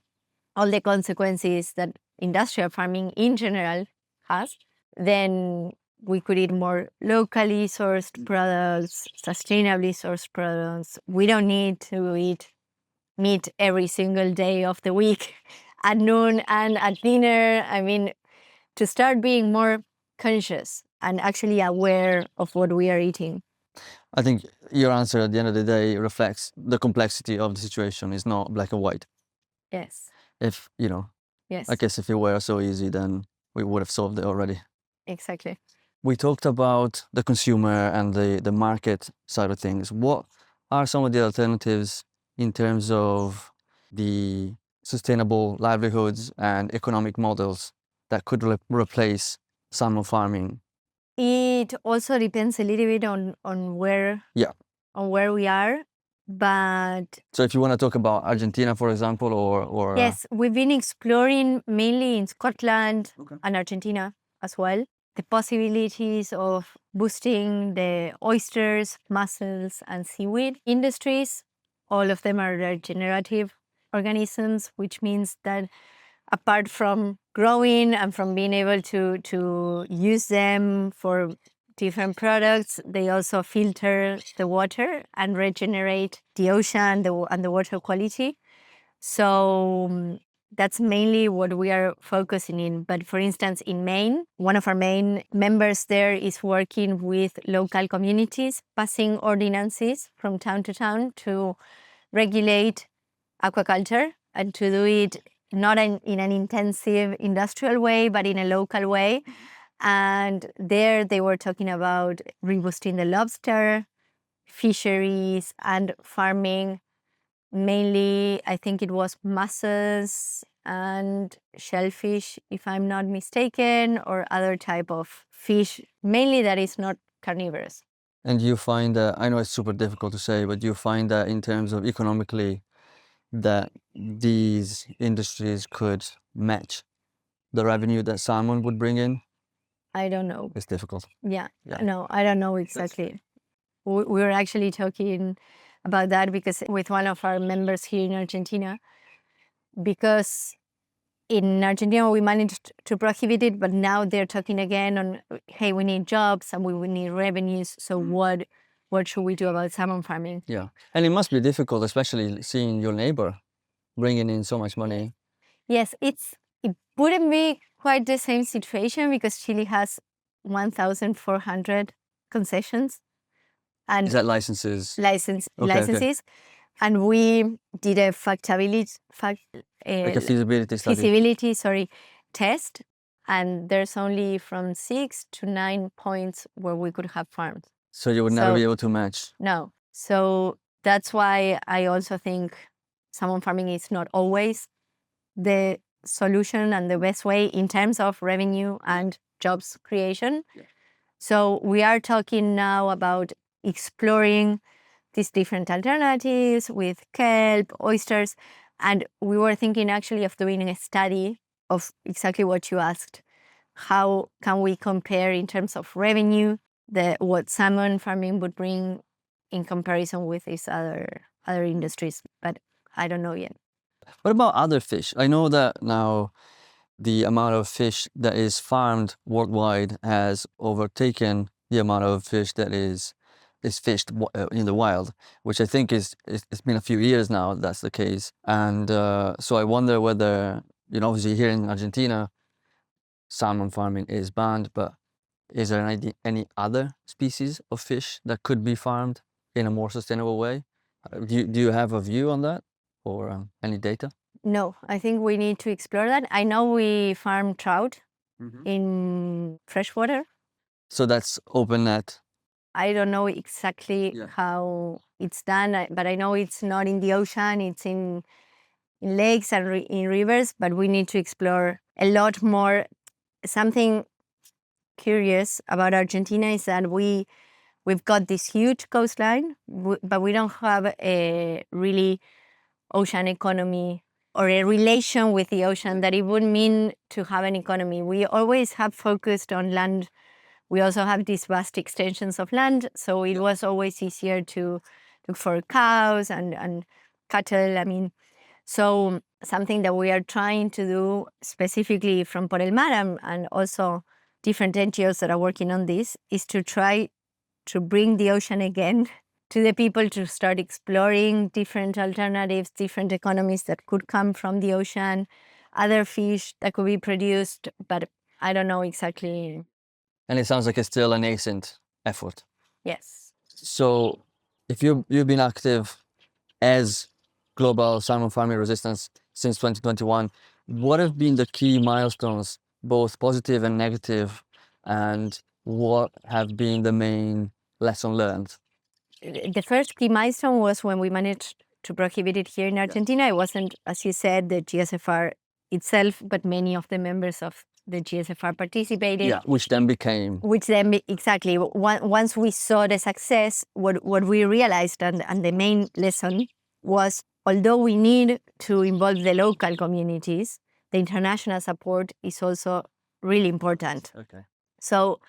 all the consequences that industrial farming in general has, then we could eat more locally sourced products, sustainably sourced products. We don't need to eat meat every single day of the week at noon and at dinner. I mean, to start being more conscious and actually aware of what we are eating. I think your answer at the end of the day reflects the complexity of the situation. It's not black and white. Yes. If, Yes. I guess if it were so easy, then we would have solved it already. Exactly. We talked about the consumer and the market side of things. What are some of the alternatives in terms of the sustainable livelihoods and economic models that could replace salmon farming It also depends a little bit on where on where we are, but So if you want to talk about Argentina, for example, or yes, we've been exploring mainly in Scotland and Argentina as well the possibilities of boosting the oysters, mussels, and seaweed industries. All of them are regenerative organisms, which means that apart from growing and from being able to use them for different products, they also filter the water and regenerate the ocean and the water quality. So that's mainly what we are focusing in. But for instance, in Maine, one of our main members there is working with local communities, passing ordinances from town to town to regulate aquaculture and to do it not in an intensive industrial way, but in a local way. And there they were talking about reboosting the lobster fisheries and farming. Mainly, I think it was mussels and shellfish, if I'm not mistaken, or other type of fish, mainly that is not carnivorous. And you find that, I know it's super difficult to say, but you find that in terms of economically, that these industries could match the revenue that salmon would bring in? I don't know. It's difficult. Yeah, Yeah. no, I don't know exactly. We were actually talking about that because with one of our members here in Argentina, because in Argentina we managed to prohibit it, but now they're talking again on, hey, we need jobs and we need revenues. So what should we do about salmon farming? Yeah. And it must be difficult, especially seeing your neighbor bringing in so much money. Yes, it wouldn't be quite the same situation because Chile has 1,400 concessions and Is that licenses? licenses. And we did a Like a feasibility study. feasibility test, and there's only from 6 to 9 points where we could have farms. So you would never be able to match? No. So that's why I also think salmon farming is not always the solution and the best way in terms of revenue and jobs creation. So we are talking now about exploring these different alternatives with kelp, oysters, and we were thinking actually of doing a study of exactly what you asked. How can we compare in terms of revenue what salmon farming would bring in comparison with these other industries? But I don't know yet. What about other fish? I know that now the amount of fish that is farmed worldwide has overtaken the amount of fish that is fished in the wild, which I think it's been a few years now that's the case. And so I wonder whether, obviously here in Argentina, salmon farming is banned, but is there any other species of fish that could be farmed in a more sustainable way? Do you have a view on that or any data? No, I think we need to explore that. I know we farm trout in freshwater. So that's open net. I don't know exactly how it's done, but I know it's not in the ocean, it's in lakes and in rivers, but we need to explore a lot more. Something curious about Argentina is that we've got this huge coastline, but we don't have a really ocean economy or a relation with the ocean that it would mean to have an economy. We always have focused on land. We also have these vast extensions of land, so it was always easier to look for cows and cattle. I mean, so something that we are trying to do specifically from Por el Mar and also different NGOs that are working on this is to try to bring the ocean again to the people, to start exploring different alternatives, different economies that could come from the ocean, other fish that could be produced, but I don't know exactly. And it sounds like it's still a nascent effort. Yes. So if you've been active as Global Salmon Farming Resistance since 2021, what have been the key milestones, both positive and negative, and what have been the main lesson learned? The first key milestone was when we managed to prohibit it here in Argentina. It wasn't, as you said, the GSFR itself, but many of the members of the GSFR participated. Yeah, which then became. Exactly. Once we saw the success, what we realized and the main lesson was, although we need to involve the local communities, the international support is also really important. Okay. So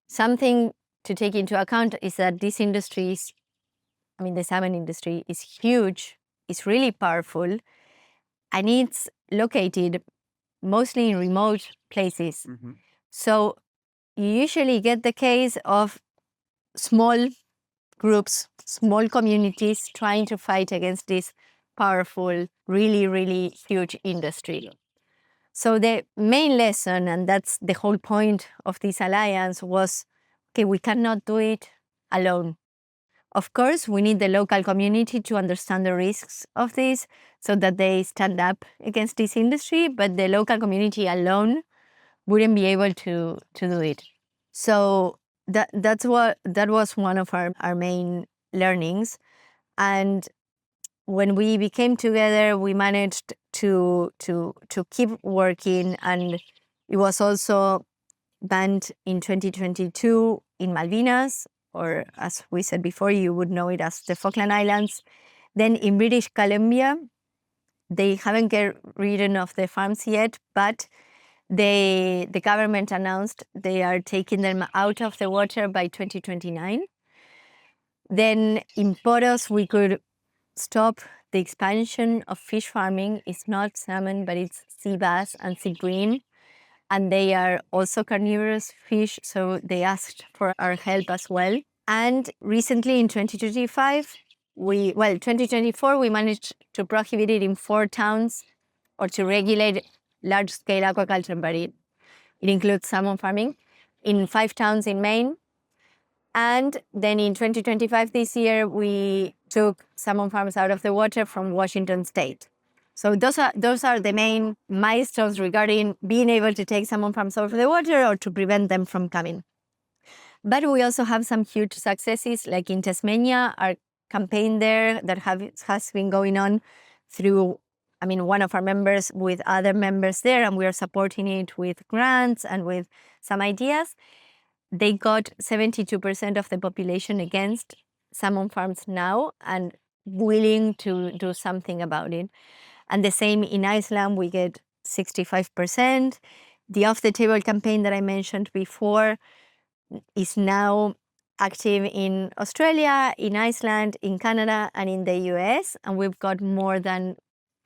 something to take into account is that this industry is, the salmon industry is huge, it's really powerful, and it's located mostly in remote places. Mm-hmm. So you usually get the case of small groups, small communities trying to fight against this powerful, really, really huge industry. Yeah. So the main lesson, and that's the whole point of this alliance, was, okay, we cannot do it alone. Of course, we need the local community to understand the risks of this so that they stand up against this industry, but the local community alone wouldn't be able to do it. So that was one of our main learnings. And when we became together, we managed to keep working, and it was also banned in 2022 in Malvinas, or as we said before, you would know it as the Falkland Islands. Then in British Columbia, they haven't get rid of the farms yet, but the government announced they are taking them out of the water by 2029. Then in Poros, we could stop the expansion of fish farming. It's not salmon, but it's sea bass and sea bream. And they are also carnivorous fish, so they asked for our help as well. And recently in 2025, 2024, we managed to prohibit it in 4 towns, or to regulate large-scale aquaculture, but it includes salmon farming, in 5 towns in Maine. And then in 2025, this year, we took salmon farms out of the water from Washington State. So those are the main milestones regarding being able to take salmon farms out of the water or to prevent them from coming. But we also have some huge successes, like in Tasmania, our campaign there that has been going on through, one of our members with other members there, and we are supporting it with grants and with some ideas. They got 72% of the population against salmon farms now and willing to do something about it. And the same in Iceland, we get 65%. The off-the-table campaign that I mentioned before is now active in Australia, in Iceland, in Canada, and in the US. And we've got more than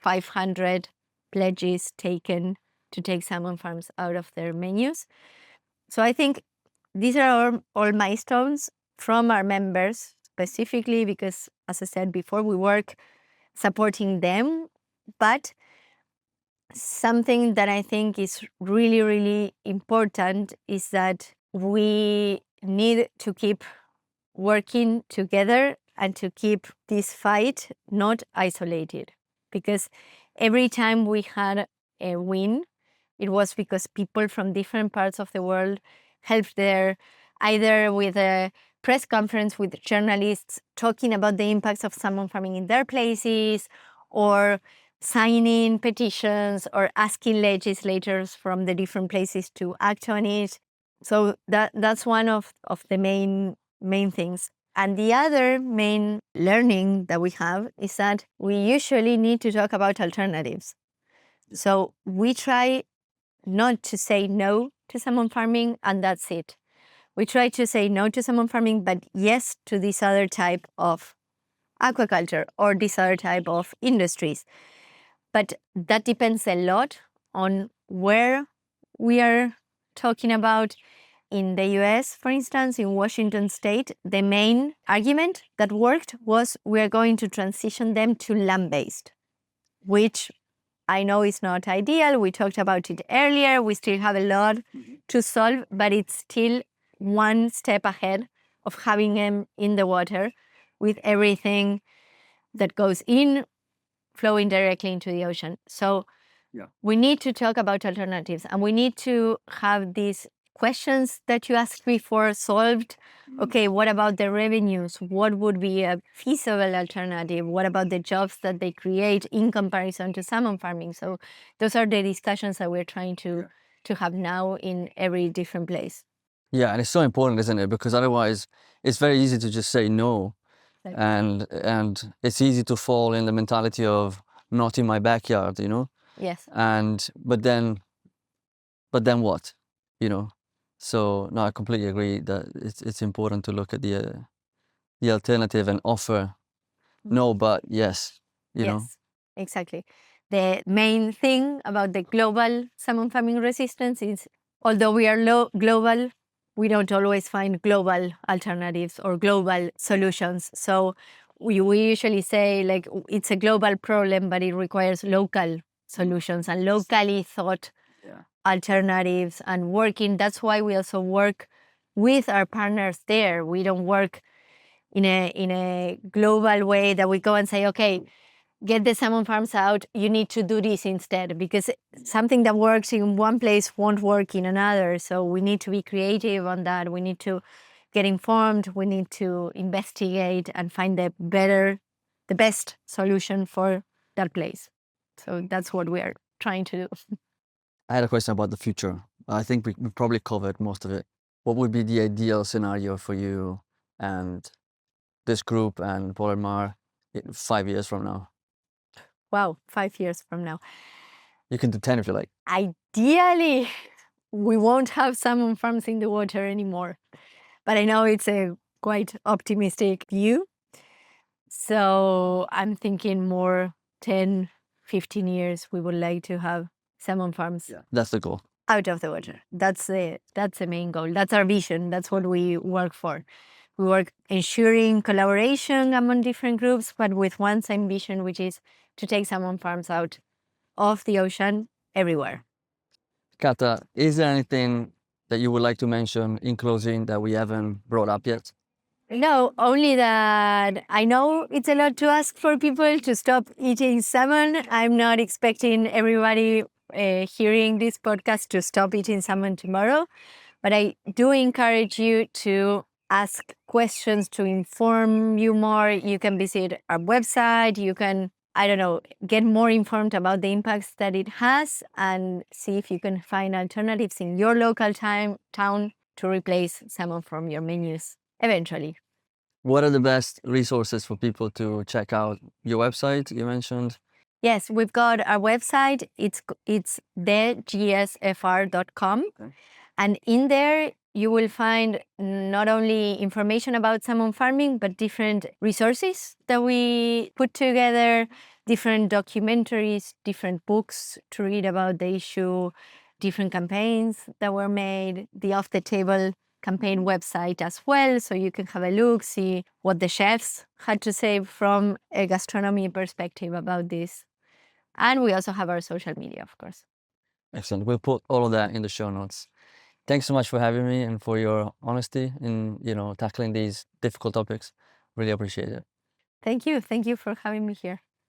500 pledges taken to take salmon farms out of their menus. So I think these are all milestones from our members, specifically because, as I said before, we work supporting them. But something that I think is really, really important is that we need to keep working together and to keep this fight not isolated. Because every time we had a win, it was because people from different parts of the world helped there, either with a press conference with journalists talking about the impacts of salmon farming in their places, or signing petitions, or asking legislators from the different places to act on it. So that's one of the main things. And the other main learning that we have is that we usually need to talk about alternatives. So we try not to say no to salmon farming, and that's it. We try to say no to salmon farming, but yes to this other type of aquaculture or this other type of industries. But that depends a lot on where we are talking about. In the US, for instance, in Washington State, the main argument that worked was we are going to transition them to land-based, which I know is not ideal. We talked about it earlier. We still have a lot to solve, but it's still one step ahead of having them in the water with everything that goes in flowing directly into the ocean. So we need to talk about alternatives, and we need to have these questions that you asked before solved. Okay, what about the revenues? What would be a feasible alternative? What about the jobs that they create in comparison to salmon farming? So those are the discussions that we're trying to to have now in every different place. Yeah, and it's so important, isn't it? Because otherwise, it's very easy to just say no, Exactly. and it's easy to fall in the mentality of not in my backyard, you know. Yes. And but then what, you know? So no, I completely agree that it's important to look at the alternative and offer no, but yes, you know. Yes, exactly. The main thing about the global salmon farming resistance is, although we are global, we don't always find global alternatives or global solutions. So we usually say like it's a global problem, but it requires local solutions and locally thought alternatives and working. That's why we also work with our partners there. We don't work in a global way that we go and say, okay, get the salmon farms out, you need to do this instead, because something that works in one place won't work in another. So we need to be creative on that. We need to get informed. We need to investigate and find the best solution for that place. So that's what we are trying to do. I had a question about the future. I think we probably covered most of it. What would be the ideal scenario for you and this group and Polarmar 5 years from now? Wow, 5 years from now. You can do 10 if you like. Ideally, we won't have salmon farms in the water anymore. But I know it's a quite optimistic view. So I'm thinking more 10, 15 years, we would like to have salmon farms That's the goal. out of the water. That's the main goal. That's our vision. That's what we work for. We work ensuring collaboration among different groups, but with one same vision, which is to take salmon farms out of the ocean everywhere. Cata, is there anything that you would like to mention in closing that we haven't brought up yet? No, only that I know it's a lot to ask for people to stop eating salmon. I'm not expecting everybody hearing this podcast to stop eating salmon tomorrow, but I do encourage you to ask questions to inform you more. You can visit our website. You can, I don't know, get more informed about the impacts that it has and see if you can find alternatives in your local town to replace salmon from your menus eventually. What are the best resources for people to check out? Your website, you mentioned. Yes, we've got our website. It's thegsfr.com. Okay. And in there, you will find not only information about salmon farming, but different resources that we put together, different documentaries, different books to read about the issue, different campaigns that were made, the Off the Table campaign website as well. So you can have a look, see what the chefs had to say from a gastronomy perspective about this. And we also have our social media, of course. Excellent. We'll put all of that in the show notes. Thanks so much for having me and for your honesty in, tackling these difficult topics. Really appreciate it. Thank you. Thank you for having me here.